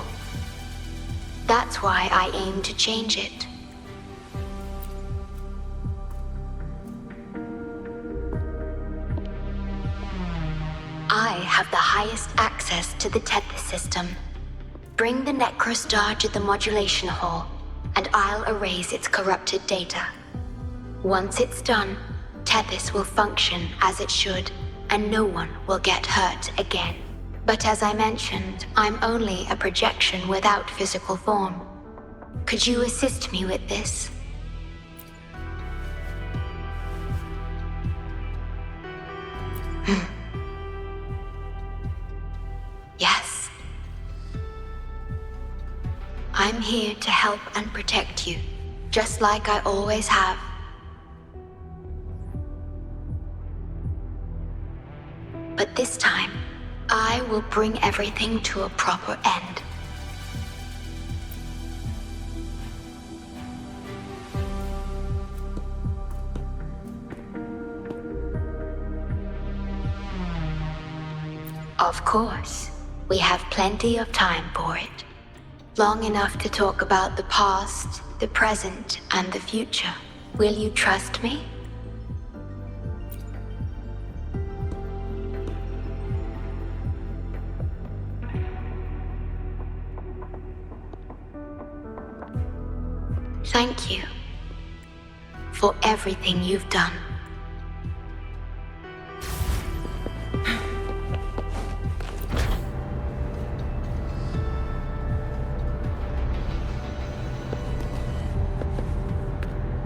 That's why I aim to change it. I have the highest access to the Tethys system. Bring the Necrostar to the modulation hall, and I'll erase its corrupted data. Once it's done, Tethys will function as it should, and no one will get hurt again. But as I mentioned, I'm only a projection without physical form. Could you assist me with this? Yes. I'm here to help and protect you, just like I always have. But this time, I will bring everything to a proper end. Of course, we have plenty of time for it. Long enough to talk about the past, the present, and the future. Will you trust me? Thank you for everything you've done.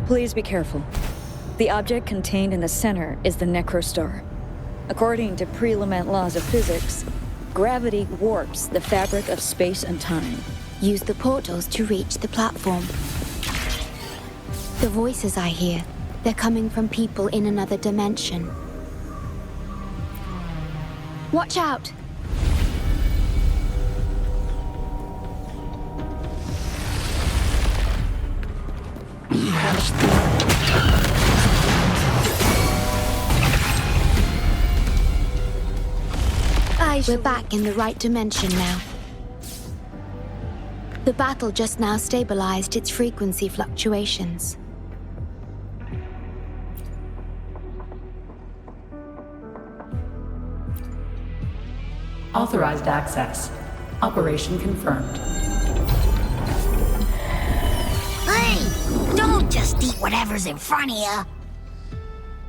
Please be careful. The object contained in the center is the Necrostar. According to pre-lament laws of physics, gravity warps the fabric of space and time. Use the portals to reach the platform. The voices I hear, they're coming from people in another dimension. Watch out! We're back in the right dimension now. The battle just now stabilized its frequency fluctuations. Authorized access. Operation confirmed. Hey! Don't just eat whatever's in front of you.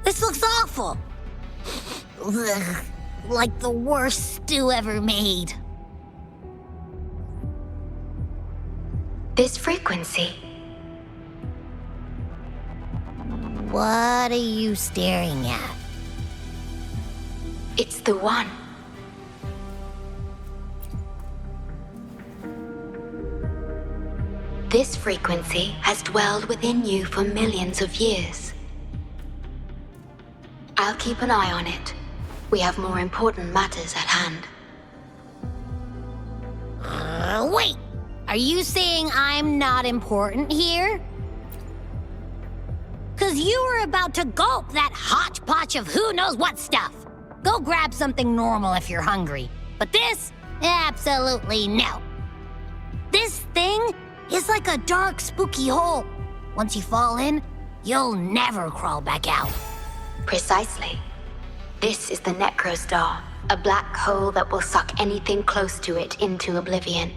This looks awful. Ugh, like the worst stew ever made. This frequency. What are you staring at? It's the one. This frequency has dwelled within you for millions of years. I'll keep an eye on it. We have more important matters at hand. Wait! Are you saying I'm not important here? 'Cause you were about to gulp that hodgepodge of who knows what stuff. Go grab something normal if you're hungry. But this? Absolutely no. This thing is like a dark, spooky hole. Once you fall in, you'll never crawl back out. Precisely. This is the Necrostar, a black hole that will suck anything close to it into oblivion.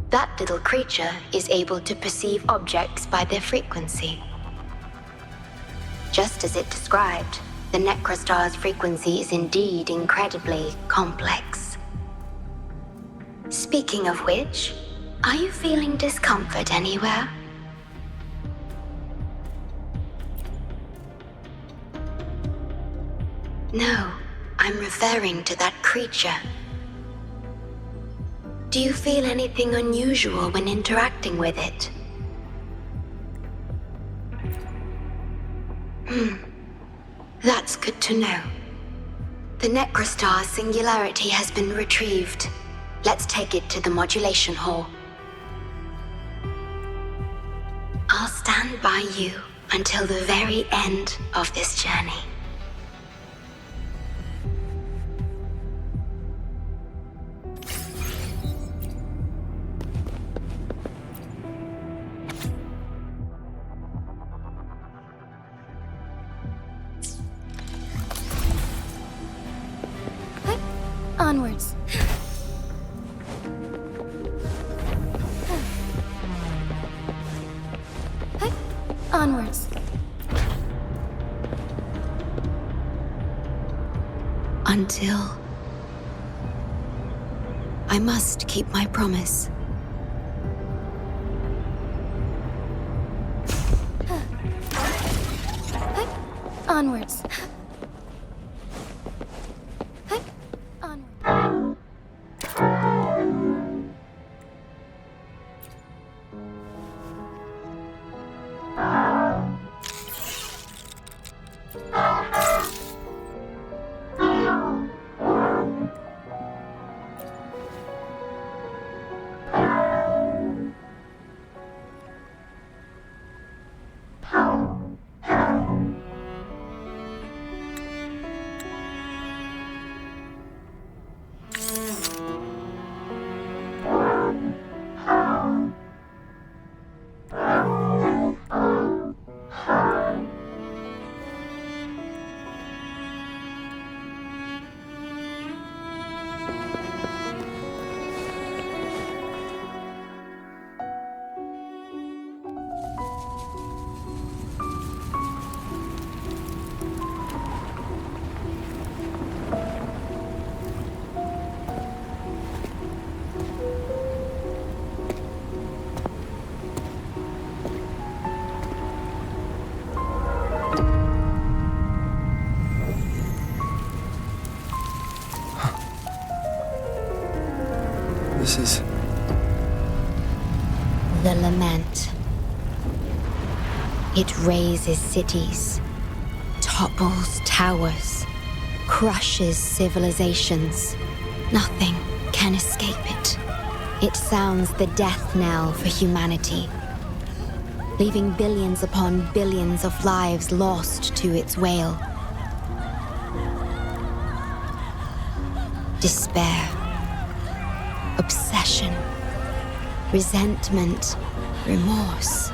That little creature is able to perceive objects by their frequency. Just as it described, the Necrostar's frequency is indeed incredibly complex. Speaking of which, are you feeling discomfort anywhere? No, I'm referring to that creature. Do you feel anything unusual when interacting with it? That's good to know. The Necrostar's singularity has been retrieved. Let's take it to the modulation hall. I'll stand by you until the very end of this journey. Onwards. Onwards. Until I must keep my promise. Onwards. This is... The lament. It razes cities, topples towers, crushes civilizations. Nothing can escape it. It sounds the death knell for humanity, leaving billions upon billions of lives lost to its wail. Despair, obsession, resentment, remorse.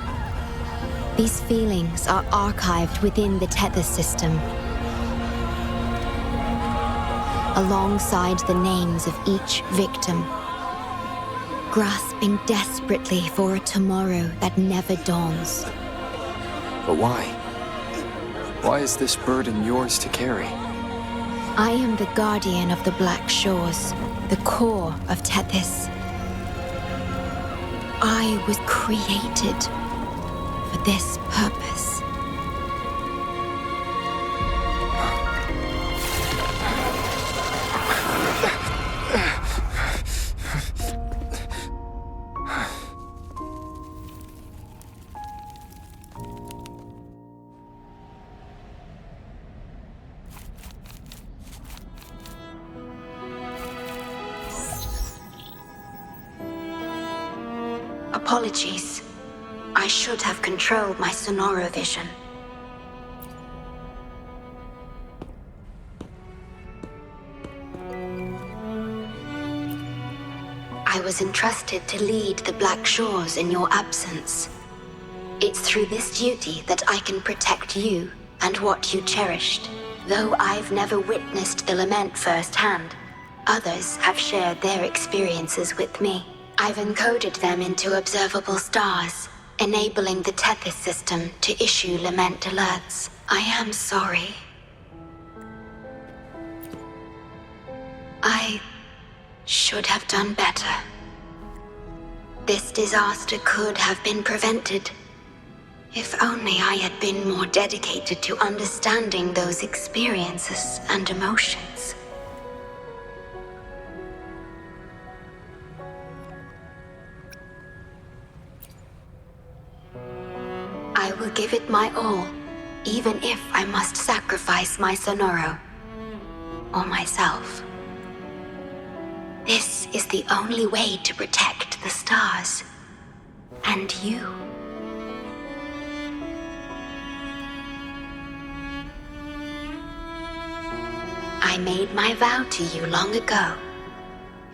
These feelings are archived within the Tethys system, alongside the names of each victim, grasping desperately for a tomorrow that never dawns. But why? Why is this burden yours to carry? I am the guardian of the Black Shores, the core of Tethys. I was created for this purpose. Apologies. I should have controlled my sonorovision. I was entrusted to lead the Black Shores in your absence. It's through this duty that I can protect you and what you cherished. Though I've never witnessed the lament firsthand, others have shared their experiences with me. I've encoded them into observable stars, enabling the Tethys system to issue lament alerts. I am sorry. I should have done better. This disaster could have been prevented. If only I had been more dedicated to understanding those experiences and emotions. I will give it my all, even if I must sacrifice my Sonoro or myself. This is the only way to protect the stars and you. I made my vow to you long ago.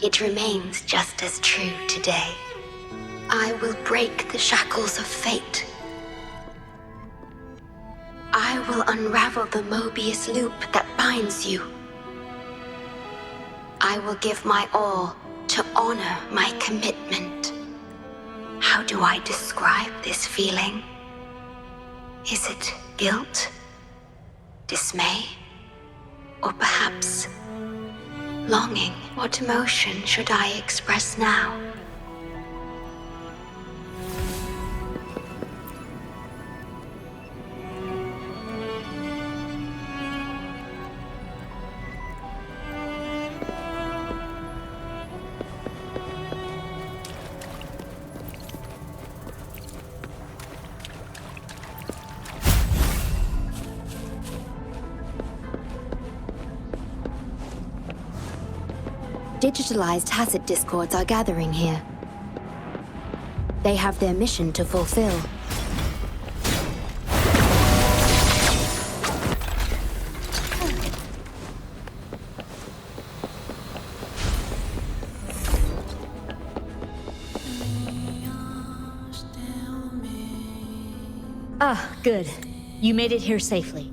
It remains just as true today. I will break the shackles of fate. I will unravel the Mobius loop that binds you. I will give my all to honor my commitment. How do I describe this feeling? Is it guilt? Dismay? Or perhaps longing? What emotion should I express now? Digitalized Hassett discords are gathering here. They have their mission to fulfill. Ah, good. You made it here safely.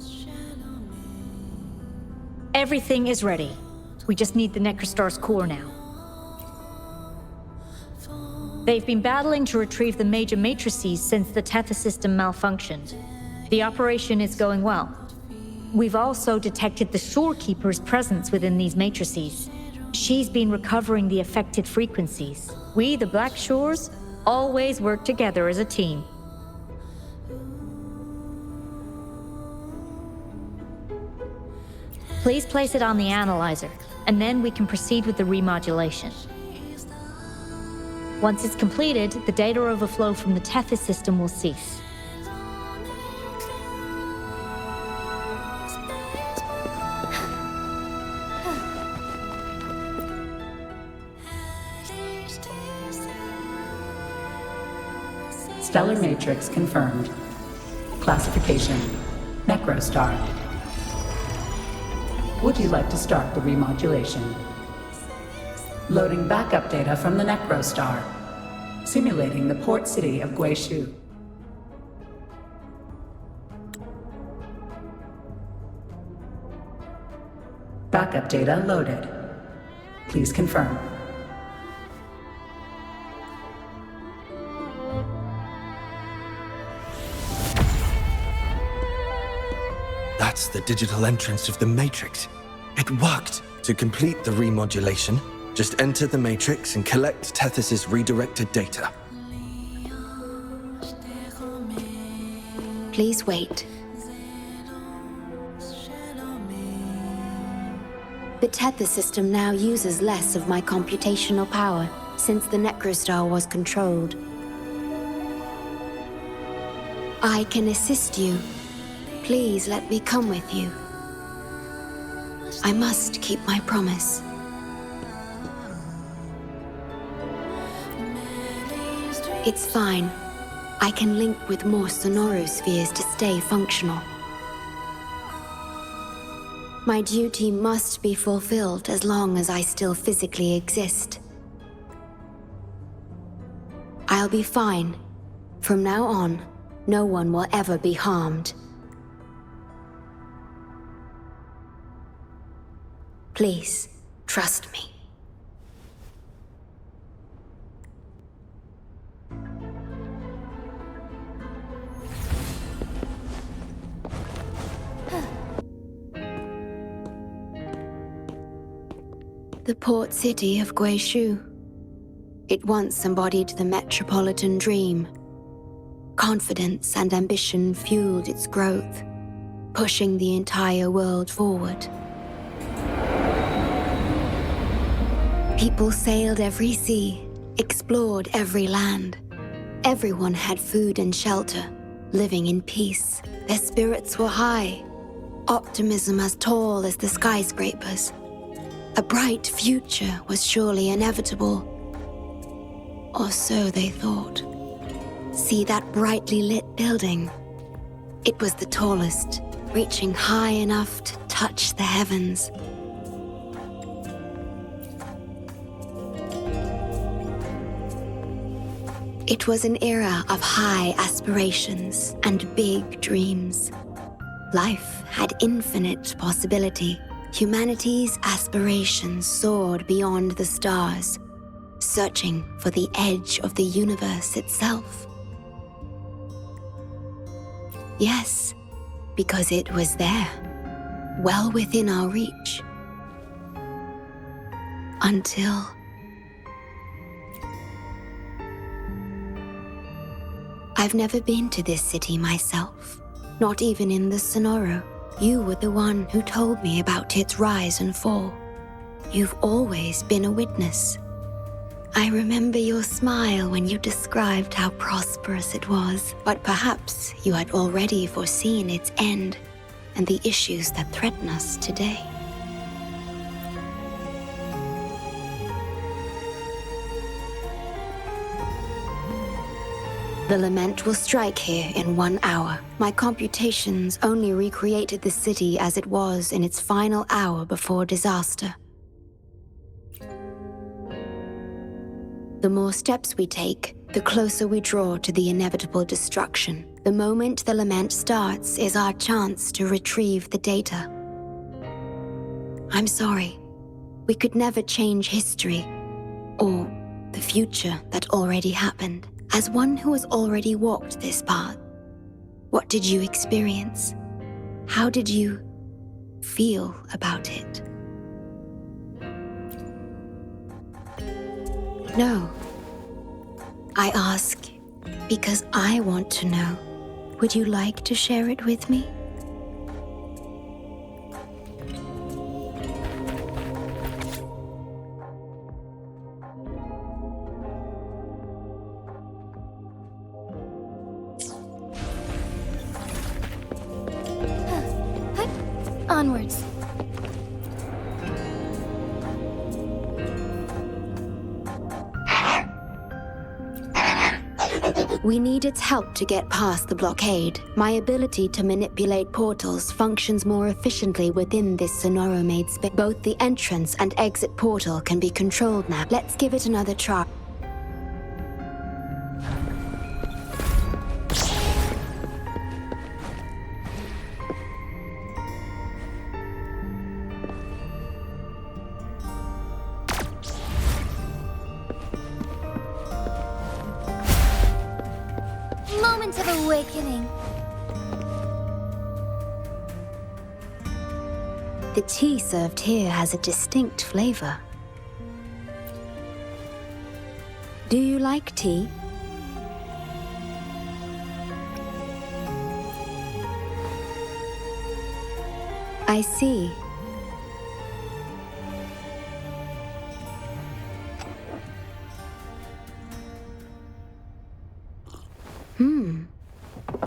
Everything is ready. We just need the Necrostar's core now. They've been battling to retrieve the major matrices since the Tethys system malfunctioned. The operation is going well. We've also detected the Shorekeeper's presence within these matrices. She's been recovering the affected frequencies. We, the Black Shores, always work together as a team. Please place it on the analyzer, and then we can proceed with the remodulation. Once it's completed, the data overflow from the Tethys system will cease. Stellar matrix confirmed. Classification: Necrostar. Would you like to start the remodulation? Loading backup data from the Necrostar. Simulating the port city of Guishu. Backup data loaded. Please confirm. That's the digital entrance of the Matrix. It worked. To complete the remodulation, just enter the Matrix and collect Tethys' redirected data. Please wait. The Tethys system now uses less of my computational power since the Necrostar was controlled. I can assist you. Please let me come with you. I must keep my promise. It's fine. I can link with more sonorospheres to stay functional. My duty must be fulfilled as long as I still physically exist. I'll be fine. From now on, no one will ever be harmed. Please, trust me. The port city of Guishu. It once embodied the metropolitan dream. Confidence and ambition fueled its growth, pushing the entire world forward. People sailed every sea, explored every land. Everyone had food and shelter, living in peace. Their spirits were high, optimism as tall as the skyscrapers. A bright future was surely inevitable. Or so they thought. See that brightly lit building? It was the tallest, reaching high enough to touch the heavens. It was an era of high aspirations and big dreams. Life had infinite possibility. Humanity's aspirations soared beyond the stars, searching for the edge of the universe itself. Yes, because it was there, well within our reach. Until... I've never been to this city myself, not even in the Sonoro. You were the one who told me about its rise and fall. You've always been a witness. I remember your smile when you described how prosperous it was, but perhaps you had already foreseen its end and the issues that threaten us today. The lament will strike here in 1 hour. My computations only recreated the city as it was in its final hour before disaster. The more steps we take, the closer we draw to the inevitable destruction. The moment the lament starts is our chance to retrieve the data. I'm sorry. We could never change history, or the future that already happened. As one who has already walked this path, what did you experience? How did you feel about it? No. I ask because I want to know. Would you like to share it with me? Onwards. We need its help to get past the blockade. My ability to manipulate portals functions more efficiently within this Sonoro-made space. Both the entrance and exit portal can be controlled now. Let's give it another try. Moment of awakening. The tea served here has a distinct flavor. Do you like tea? I see.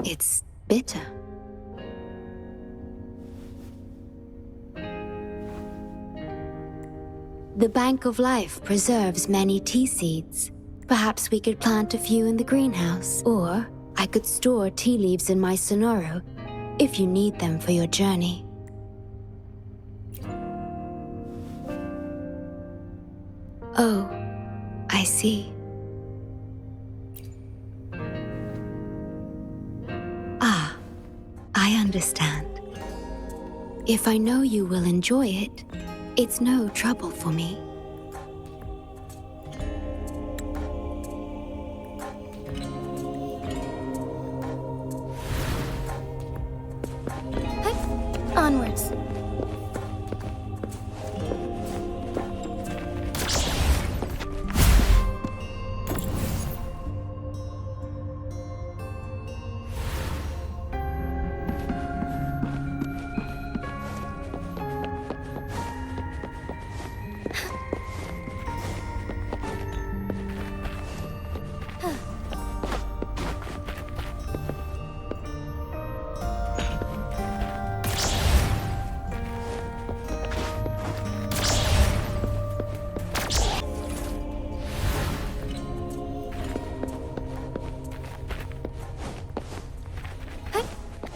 It's bitter. The Bank of Life preserves many tea seeds. Perhaps we could plant a few in the greenhouse, or I could store tea leaves in my Sonoro if you need them for your journey. Oh, I see. I understand. If I know you will enjoy it, It's no trouble for me. Onwards.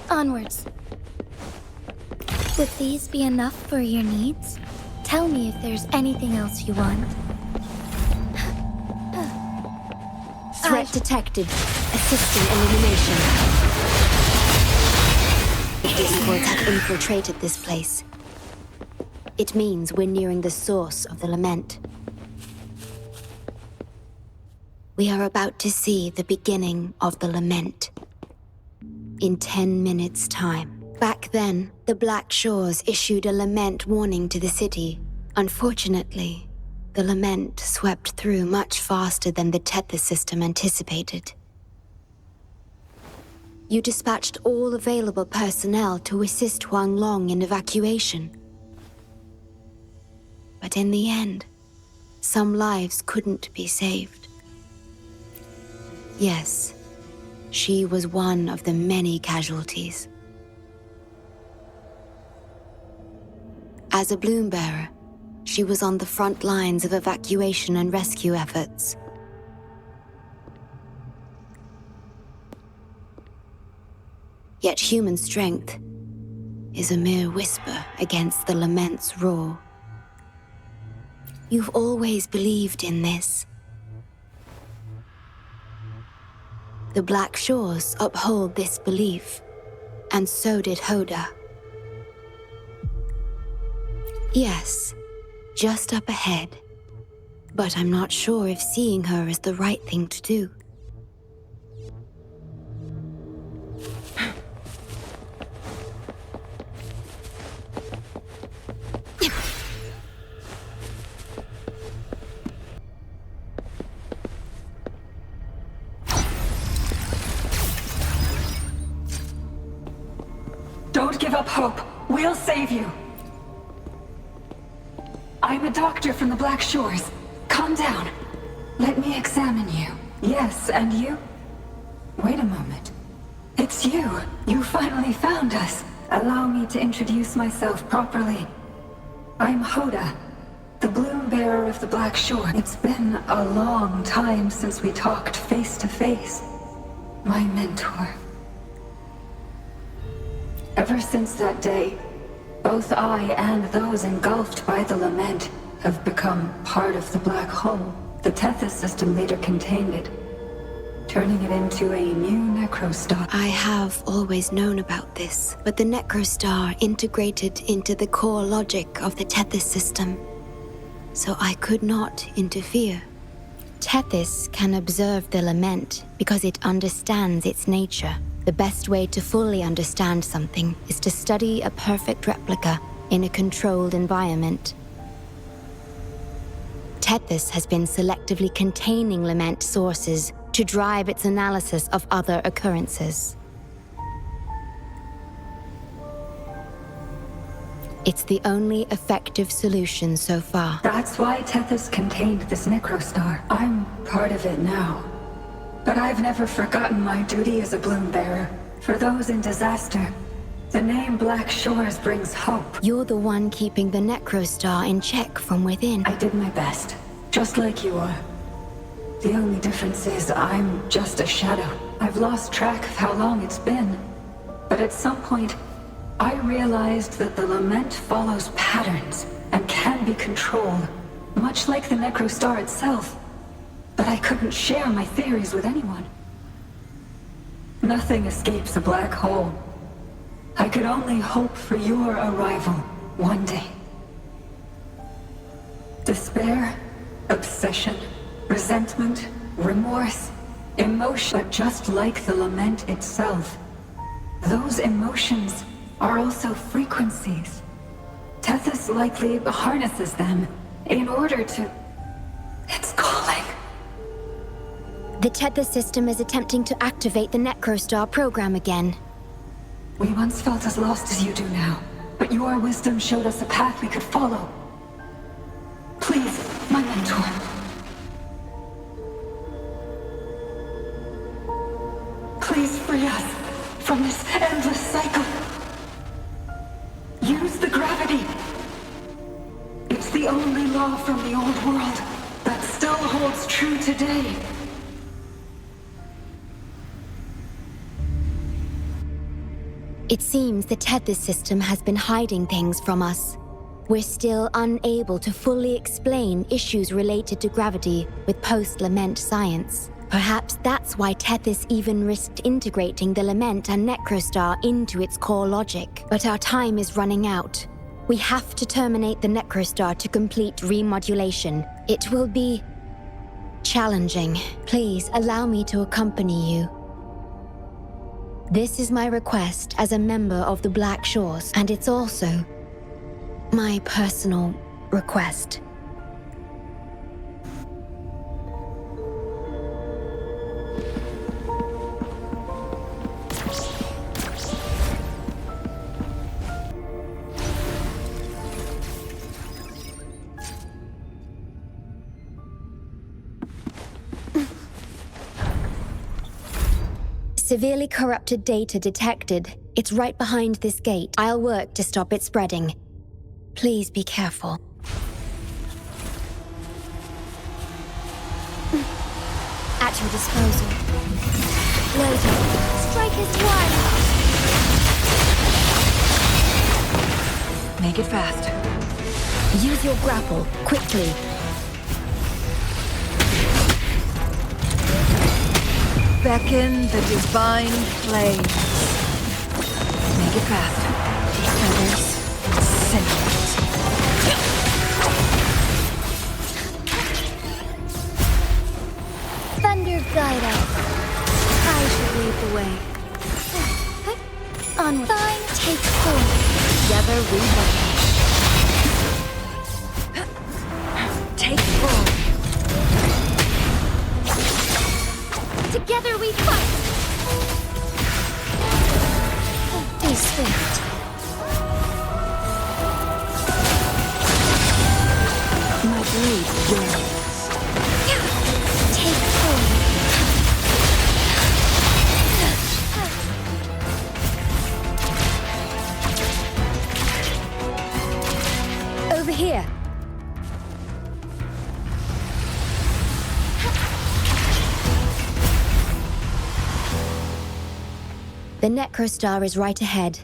Onwards. Would these be enough for your needs? Tell me if there's anything else you want. Threat detected. Assisting elimination. The discords have infiltrated this place. It means we're nearing the source of the lament. We are about to see the beginning of the lament. In 10 minutes' time. Back then, the Black Shores issued a lament warning to the city. Unfortunately, the lament swept through much faster than the Tethys system anticipated. You dispatched all available personnel to assist Huang Long in evacuation. But in the end, some lives couldn't be saved. Yes, she was one of the many casualties. As a bloom bearer, she was on the front lines of evacuation and rescue efforts. Yet human strength is a mere whisper against the lament's roar. You've always believed in this. The Black Shores uphold this belief, and so did Hoda. Yes, just up ahead. But I'm not sure if seeing her is the right thing to do. Don't give up hope. We'll save you. I'm a doctor from the Black Shores. Calm down. Let me examine you. Yes, and you? Wait a moment. It's you. You finally found us. Allow me to introduce myself properly. I'm Hoda, the bloom bearer of the Black Shore. It's been a long time since we talked face to face. My mentor. Ever since that day, both I and those engulfed by the lament have become part of the black hole. The Tethys system later contained it, turning it into a new necrostar. I have always known about this, but the necrostar integrated into the core logic of the Tethys system, so I could not interfere. Tethys can observe the lament because it understands its nature. The best way to fully understand something is to study a perfect replica in a controlled environment. Tethys has been selectively containing lament sources to drive its analysis of other occurrences. It's the only effective solution so far. That's why Tethys contained this necrostar. I'm part of it now. But I've never forgotten my duty as a bloom bearer. For those in disaster, the name Black Shores brings hope. You're the one keeping the necrostar in check from within. I did my best, just like you are. The only difference is I'm just a shadow. I've lost track of how long it's been. But at some point, I realized that the lament follows patterns and can be controlled, much like the necrostar itself. But I couldn't share my theories with anyone. Nothing escapes a black hole. I could only hope for your arrival one day. Despair, obsession, resentment, remorse, emotion. But just like the lament itself, those emotions are also frequencies. Tethys likely harnesses them in order to... It's calling. The Tethys system is attempting to activate the Necrostar program again. We once felt as lost as you do now, but your wisdom showed us a path we could follow. Please, my mentor. Please free us from this endless cycle. Use the gravity. It's the only law from the old world that still holds true today. It seems the Tethys system has been hiding things from us. We're still unable to fully explain issues related to gravity with post-lament science. Perhaps that's why Tethys even risked integrating the lament and Necrostar into its core logic. But our time is running out. We have to terminate the Necrostar to complete remodulation. It will be challenging. Please allow me to accompany you. This is my request as a member of the Black Shores, and it's also my personal request. Severely corrupted data detected. It's right behind this gate. I'll work to stop it spreading. Please be careful. At your disposal. Loading. Strikers one! Make it fast. Use your grapple, quickly. Beckon the divine flames. Make it fast. Feathers, incinerate. Thunder guide us. I should lead the way. Onward. Fine, take four. Together we Take four. Together we fight! Be swift. My blade yearns. Take four. Over here. The Necrostar is right ahead.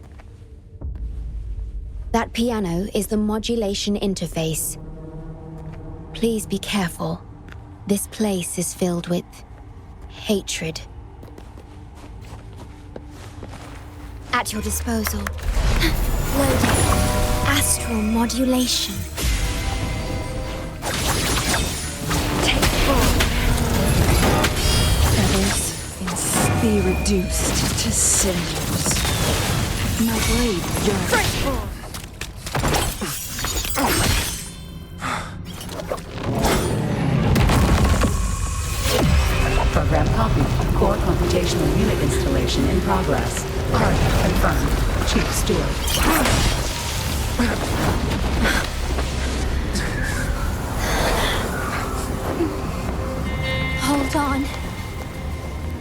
That piano is the modulation interface. Please be careful. This place is filled with hatred. At your disposal. Loading. Astral modulation. Take four. Feathers be reduced to cinders. My blade yearns. Program copied. Core computational unit installation in progress. Target confirmed. Chief Steward. Hold on.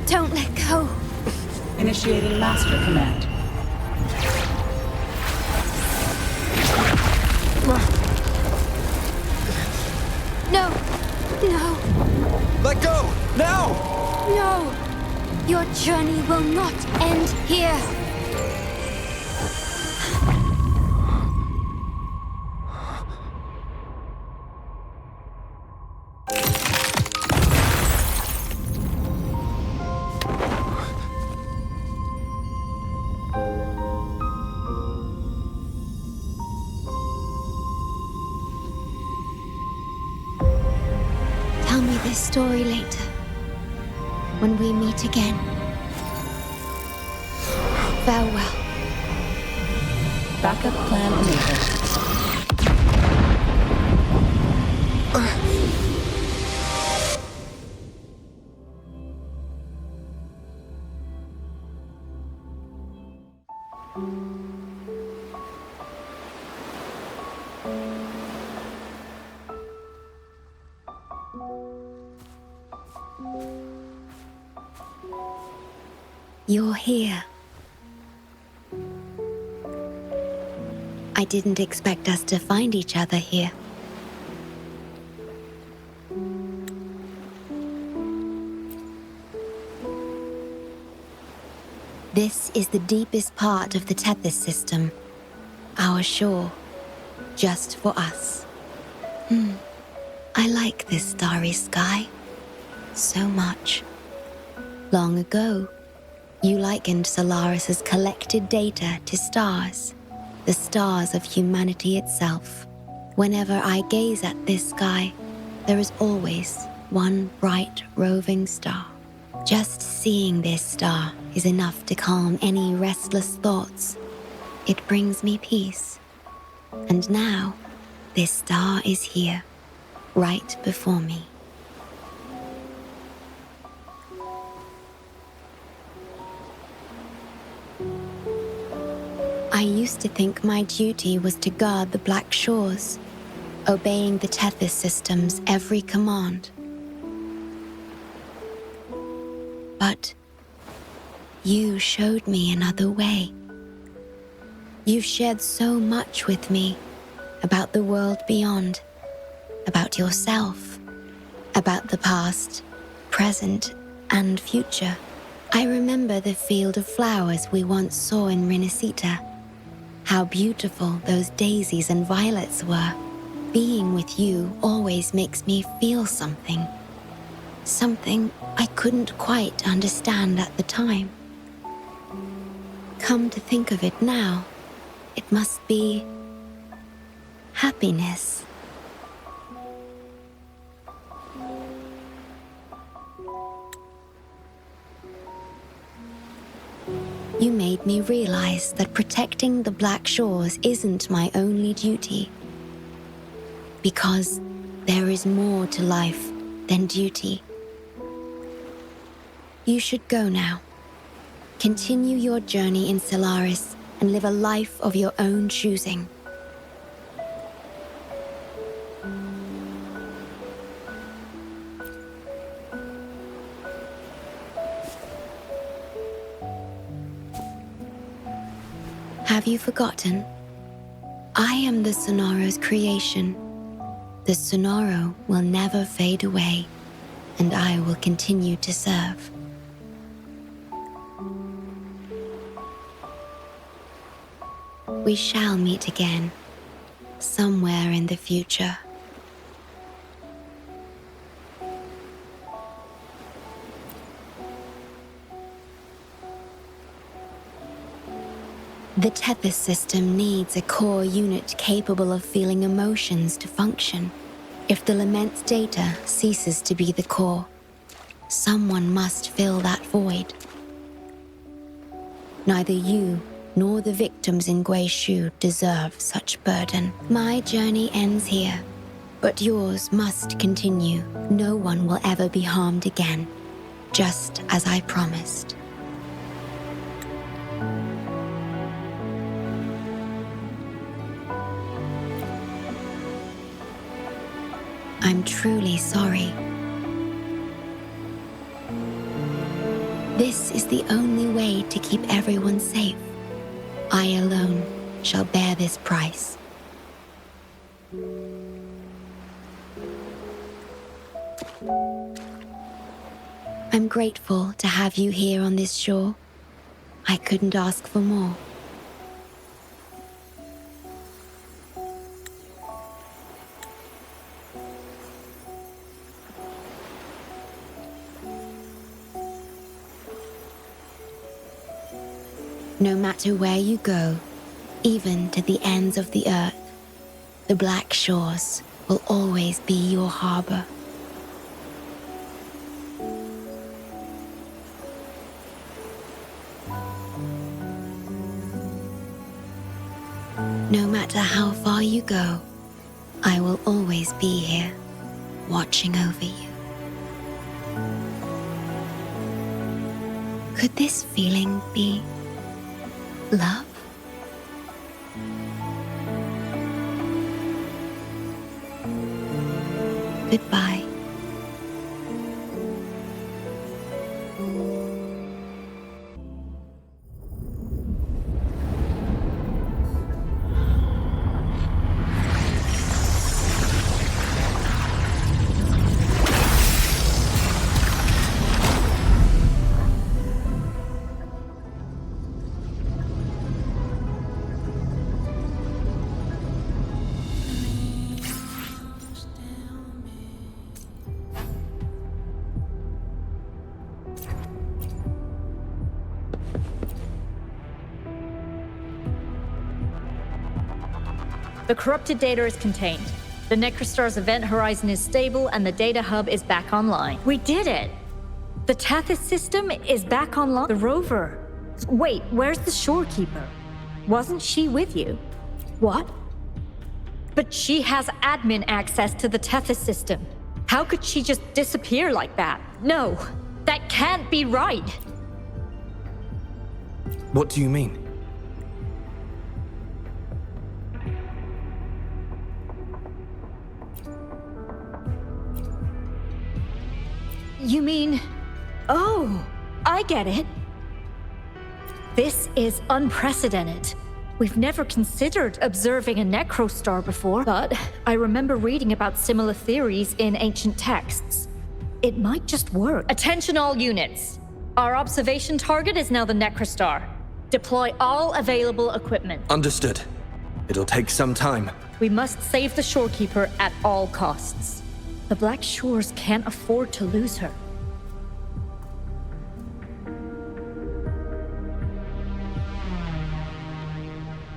Don't let go. Initiating master command. No. No. Let go! Now! No. Your journey will not end here. this story later, when we meet again. Farewell. Backup plan enabled. You're here. I didn't expect us to find each other here. This is the deepest part of the Tethys system, our shore, just for us. I like this starry sky so much. Long ago, you likened Solaris's collected data to stars, the stars of humanity itself. Whenever I gaze at this sky, there is always one bright roving star. Just seeing this star is enough to calm any restless thoughts. It brings me peace. And now, this star is here, right before me. I used to think my duty was to guard the Black Shores, obeying the Tethys system's every command. But you showed me another way. You've shared so much with me about the world beyond, about yourself, about the past, present, and future. I remember the field of flowers we once saw in Renacita. How beautiful those daisies and violets were. Being with you always makes me feel something. Something I couldn't quite understand at the time. Come to think of it now, it must be happiness. You made me realize that protecting the Black Shores isn't my only duty. Because there is more to life than duty. You should go now. Continue your journey in Solaris and live a life of your own choosing. Have you forgotten? I am the Sonoro's creation. The Sonoro will never fade away, and I will continue to serve. We shall meet again, somewhere in the future. The Tethys system needs a core unit capable of feeling emotions to function. If the Lament's data ceases to be the core, someone must fill that void. Neither you nor the victims in Guishu deserve such burden. My journey ends here, but yours must continue. No one will ever be harmed again, just as I promised. I'm truly sorry. This is the only way to keep everyone safe. I alone shall bear this price. I'm grateful to have you here on this shore. I couldn't ask for more. No matter where you go, even to the ends of the earth, the Black Shores will always be your harbor. No matter how far you go, I will always be here, watching over you. Could this feeling be love? Goodbye. The corrupted data is contained. The Necrostar's event horizon is stable and the data hub is back online. We did it! The Tethys system is back online. The rover. Wait, where's the Shorekeeper? Wasn't she with you? What? But she has admin access to the Tethys system. How could she just disappear like that? No, that can't be right. What do you mean? You mean... Oh, I get it. This is unprecedented. We've never considered observing a Necrostar before, but I remember reading about similar theories in ancient texts. It might just work. Attention all units. Our observation target is now the Necrostar. Deploy all available equipment. Understood. It'll take some time. We must save the Shorekeeper at all costs. The Black Shores can't afford to lose her.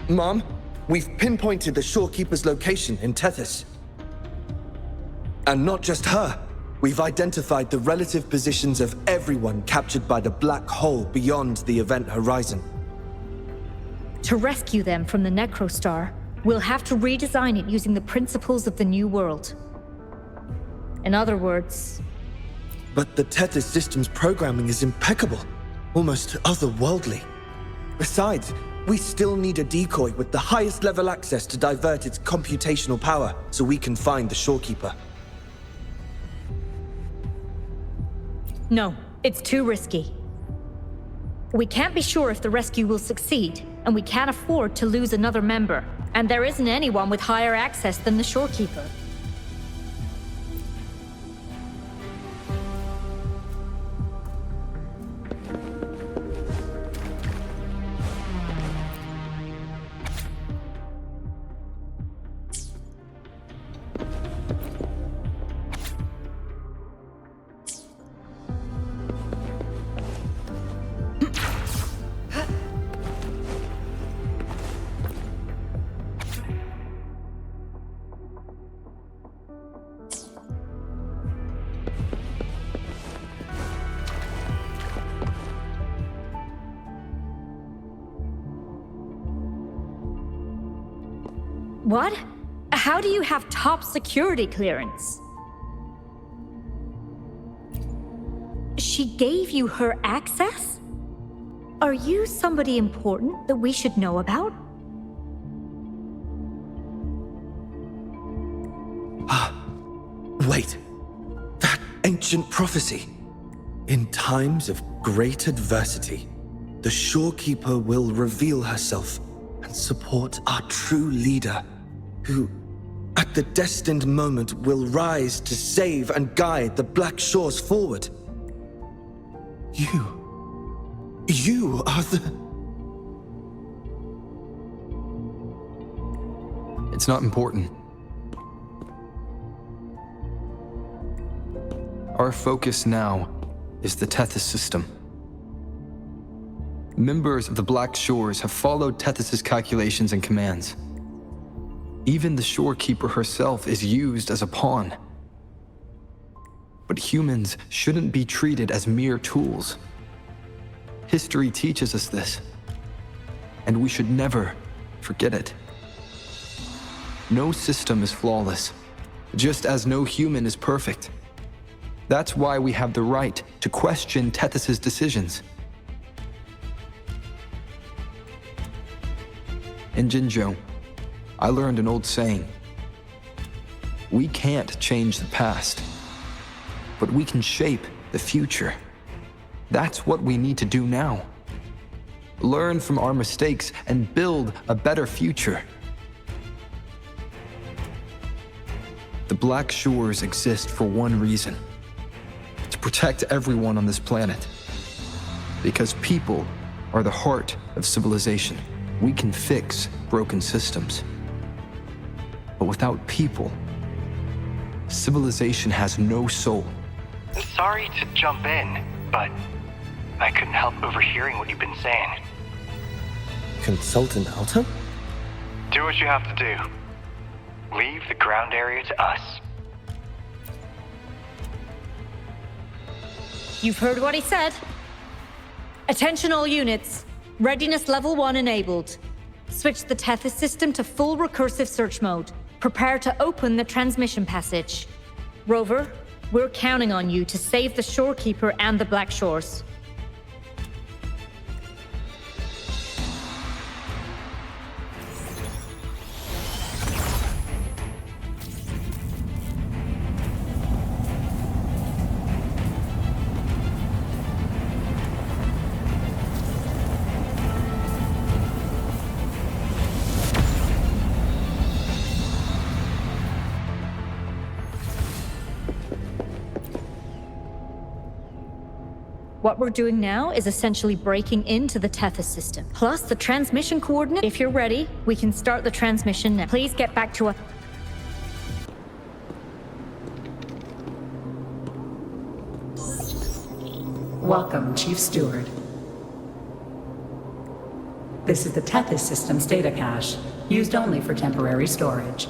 Mom, we've pinpointed the Shorekeeper's location in Tethys. And not just her. We've identified the relative positions of everyone captured by the black hole beyond the event horizon. To rescue them from the Necrostar, we'll have to redesign it using the principles of the New World. In other words... But the Tethys system's programming is impeccable, almost otherworldly. Besides, we still need a decoy with the highest level access to divert its computational power so we can find the Shorekeeper. No, it's too risky. We can't be sure if the rescue will succeed, and we can't afford to lose another member. And there isn't anyone with higher access than the Shorekeeper. What? How do you have top security clearance? She gave you her access? Are you somebody important that we should know about? Wait. That ancient prophecy. In times of great adversity, the Shorekeeper will reveal herself and support our true leader, who, at the destined moment, will rise to save and guide the Black Shores forward. You are the... It's not important. Our focus now is the Tethys system. Members of the Black Shores have followed Tethys' calculations and commands. Even the Shorekeeper herself is used as a pawn. But humans shouldn't be treated as mere tools. History teaches us this, and we should never forget it. No system is flawless, just as no human is perfect. That's why we have the right to question Tethys' decisions. In Jinzhou, I learned an old saying. We can't change the past, but we can shape the future. That's what we need to do now. Learn from our mistakes and build a better future. The Black Shores exist for one reason: to protect everyone on this planet. Because people are the heart of civilization. We can fix broken systems. But without people, civilization has no soul. Sorry to jump in, but I couldn't help overhearing what you've been saying. Consultant Alta? Do what you have to do. Leave the ground area to us. You've heard what he said. Attention all units. Readiness level 1 enabled. Switch the Tethys system to full recursive search mode. Prepare to open the transmission passage. Rover, we're counting on you to save the Shorekeeper and the Black Shores. What we're doing now is essentially breaking into the Tethys system, plus the transmission coordinate. If you're ready, we can start the transmission now. Please get back to us. Welcome, Chief Steward. This is the Tethys system's data cache, used only for temporary storage.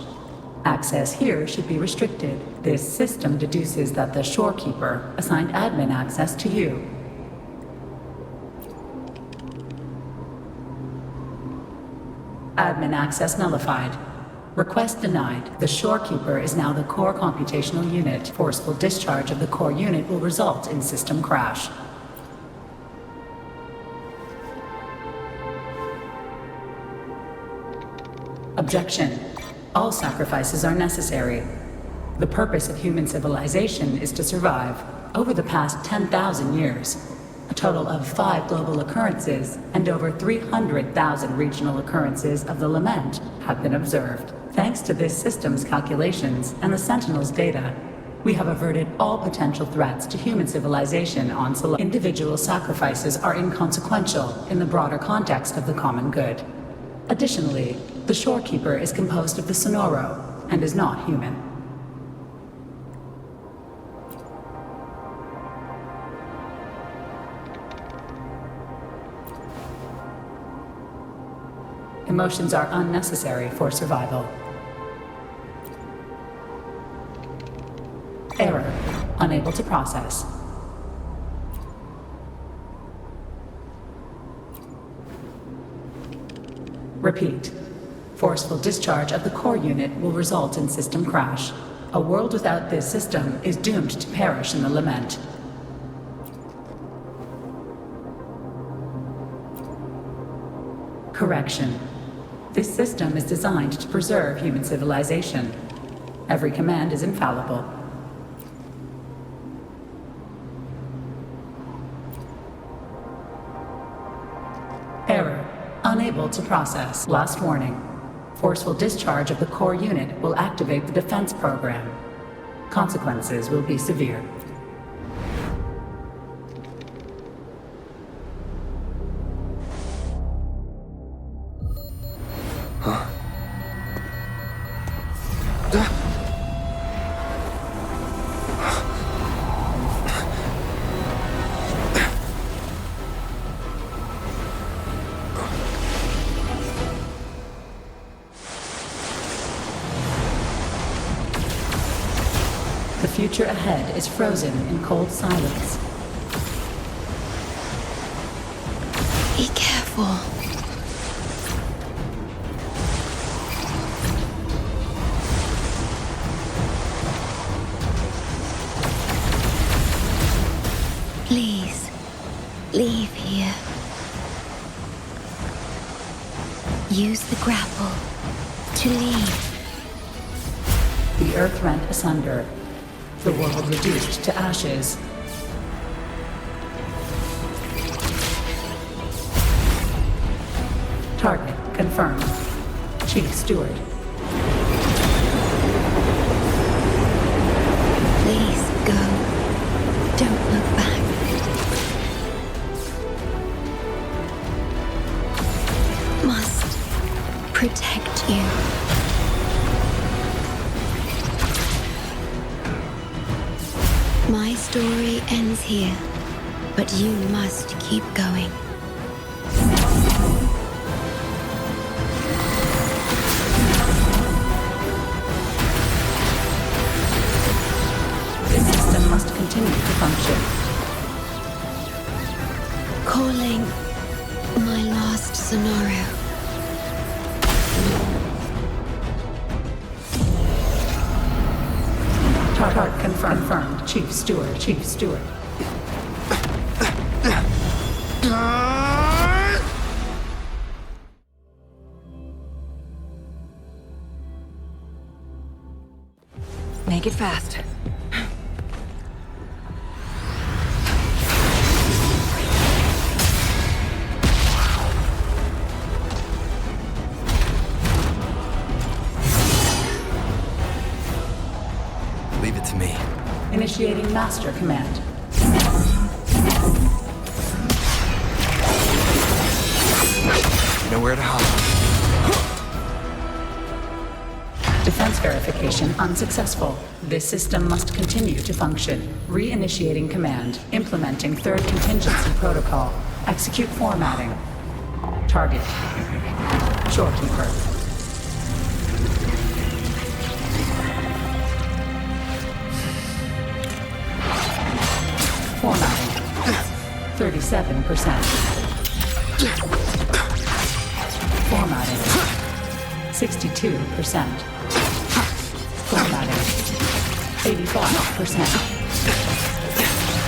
Access here should be restricted. This system deduces that the Shorekeeper assigned admin access to you. Admin access nullified. Request denied. The Shorekeeper is now the core computational unit. Forceful discharge of the core unit will result in system crash. Objection. All sacrifices are necessary. The purpose of human civilization is to survive. Over the past 10,000 years, a total of 5 global occurrences and over 300,000 regional occurrences of the lament have been observed. Thanks to this system's calculations and the Sentinel's data, we have averted all potential threats to human civilization on Sol. Individual sacrifices are inconsequential in the broader context of the common good. Additionally, the Shorekeeper is composed of the Sonoro and is not human. Emotions are unnecessary for survival. Error. Unable to process. Repeat. Forceful discharge of the core unit will result in system crash. A world without this system is doomed to perish in the lament. Correction. This system is designed to preserve human civilization. Every command is infallible. Error. Unable to process. Last warning. Forceful discharge of the core unit will activate the defense program. Consequences will be severe. The future ahead is frozen in cold silence. Be careful. leave here. Use the grapple to leave. The earth rent asunder. The world reduced to ashes. Target confirmed. Chief Steward. Please go. Don't look back. Must protect you. My story ends here, but you must keep going. The system must continue to function. Calling my last scenario. Target confirmed. Chief Steward. Chief Steward. Make it fast. Leave it to me. Initiating master command. Nowhere to hide. Defense verification unsuccessful. This system must continue to function. Reinitiating command. Implementing third contingency protocol. Execute formatting. Target. Shorekeeper. Formatting. 37%. Formatting. 62%. Formatting. 85%.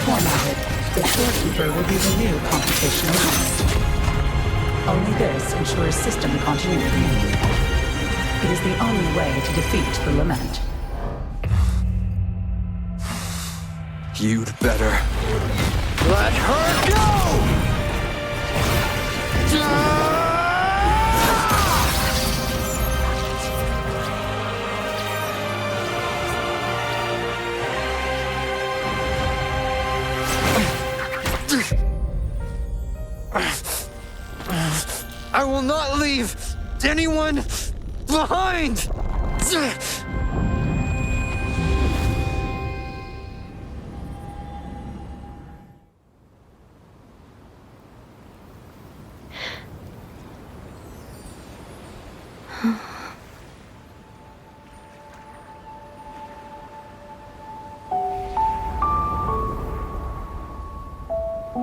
Formatted. The Shorekeeper will be the new computational unit. Only this ensures system continuity. It is the only way to defeat the Lament. You'd better let her go! I will not leave anyone behind!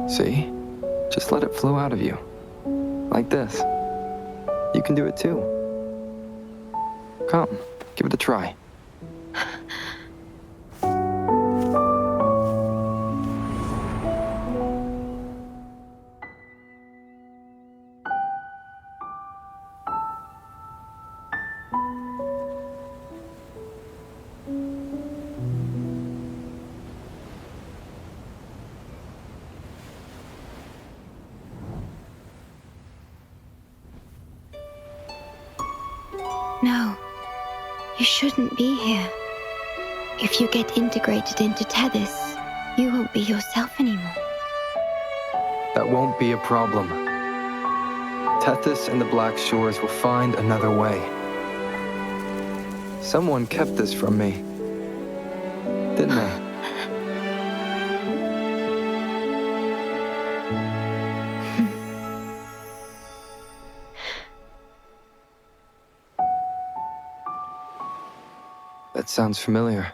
See? Just let it flow out of you. Like this. You can do it too. Come, give it a try. No, you shouldn't be here. If you get integrated into Tethys, you won't be yourself anymore. That won't be a problem. Tethys and the Black Shores will find another way. Someone kept this from me, didn't they? That sounds familiar.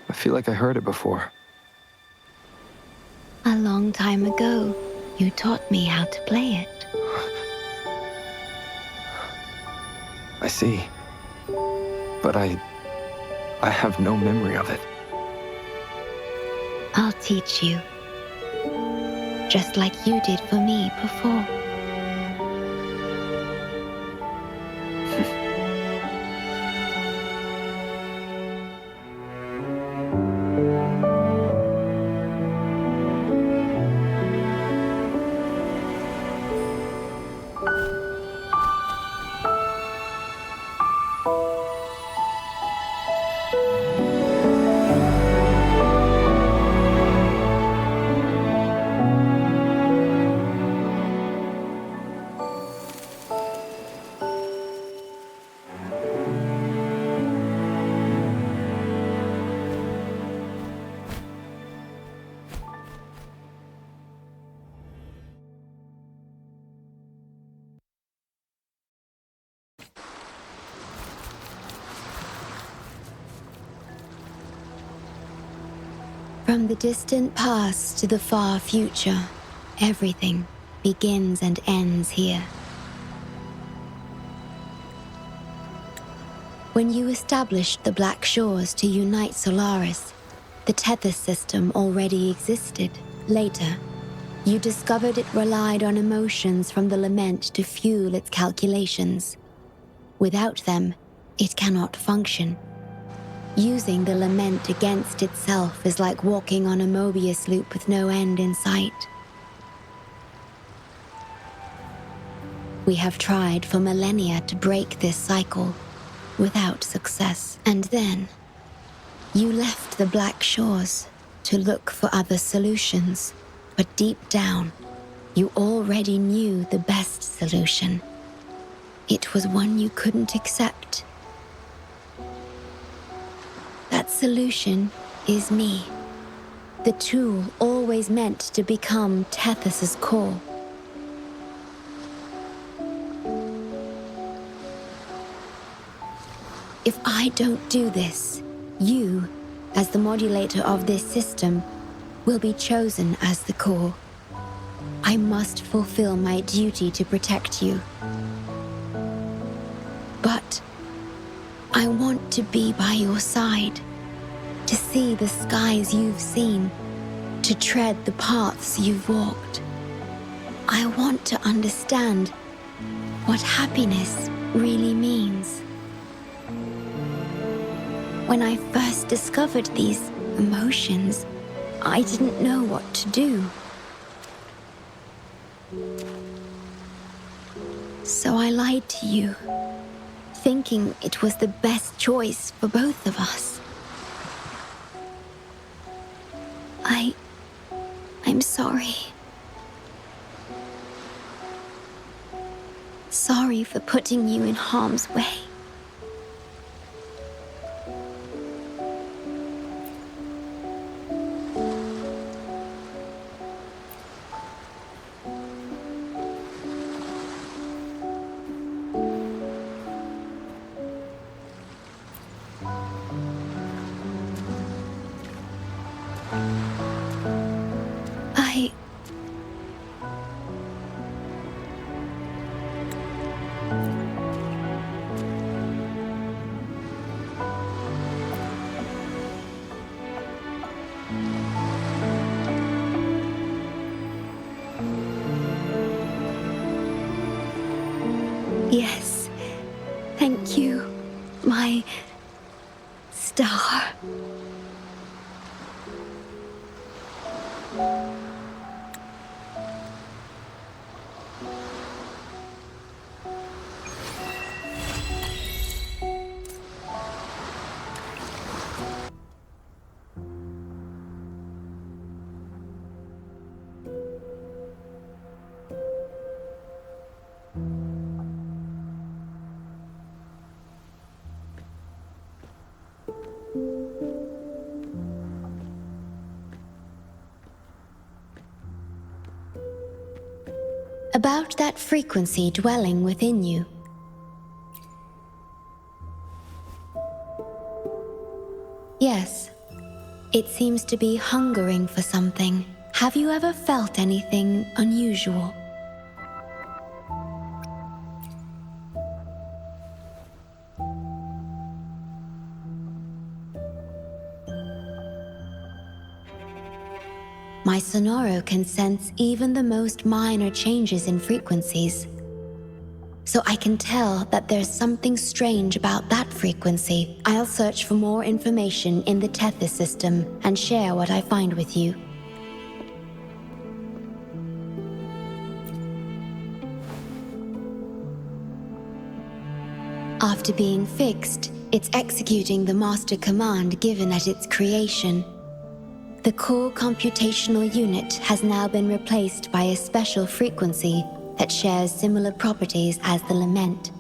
I feel like I heard it before. A long time ago, you taught me how to play it. I see. But I have no memory of it. I'll teach you. just like you did for me before. From the distant past to the far future, everything begins and ends here. When you established the Black Shores to unite Solaris, the Tethys system already existed. Later, you discovered it relied on emotions from the lament to fuel its calculations. Without them, it cannot function. Using the lament against itself is like walking on a Mobius loop with no end in sight. We have tried for millennia to break this cycle, without success. And then, you left the Black Shores to look for other solutions. But deep down, you already knew the best solution. It was one you couldn't accept. That solution is me. The tool always meant to become Tethys' core. If I don't do this, you, as the modulator of this system, will be chosen as the core. I must fulfill my duty to protect you. But I want to be by your side, to see the skies you've seen, to tread the paths you've walked. I want to understand what happiness really means. When I first discovered these emotions, I didn't know what to do. So I lied to you, thinking it was the best choice for both of us. I'm sorry. Sorry for putting you in harm's way. Yes, thank you, my star. About that frequency dwelling within you. Yes, it seems to be hungering for something. Have you ever felt anything unusual? My sonoro can sense even the most minor changes in frequencies. So I can tell that there's something strange about that frequency. I'll search for more information in the Tethys system and share what I find with you. After being fixed, it's executing the master command given at its creation. The core computational unit has now been replaced by a special frequency that shares similar properties as the lament.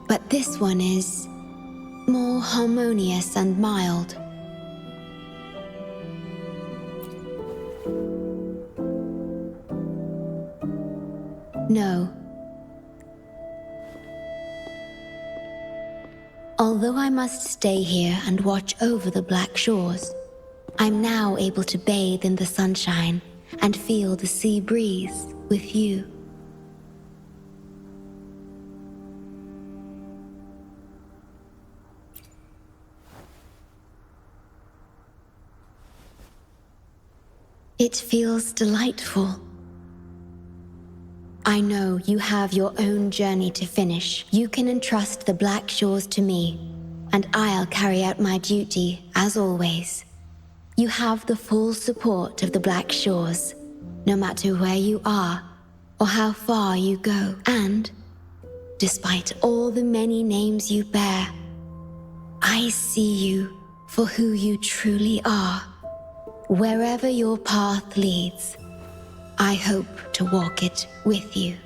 But this one is more harmonious and mild. No. Although I must stay here and watch over the Black Shores, I'm now able to bathe in the sunshine and feel the sea breeze with you. It feels delightful. I know you have your own journey to finish. You can entrust the Black Shores to me, and I'll carry out my duty, as always. You have the full support of the Black Shores, no matter where you are or how far you go. And, despite all the many names you bear, I see you for who you truly are. Wherever your path leads, I hope to walk it with you.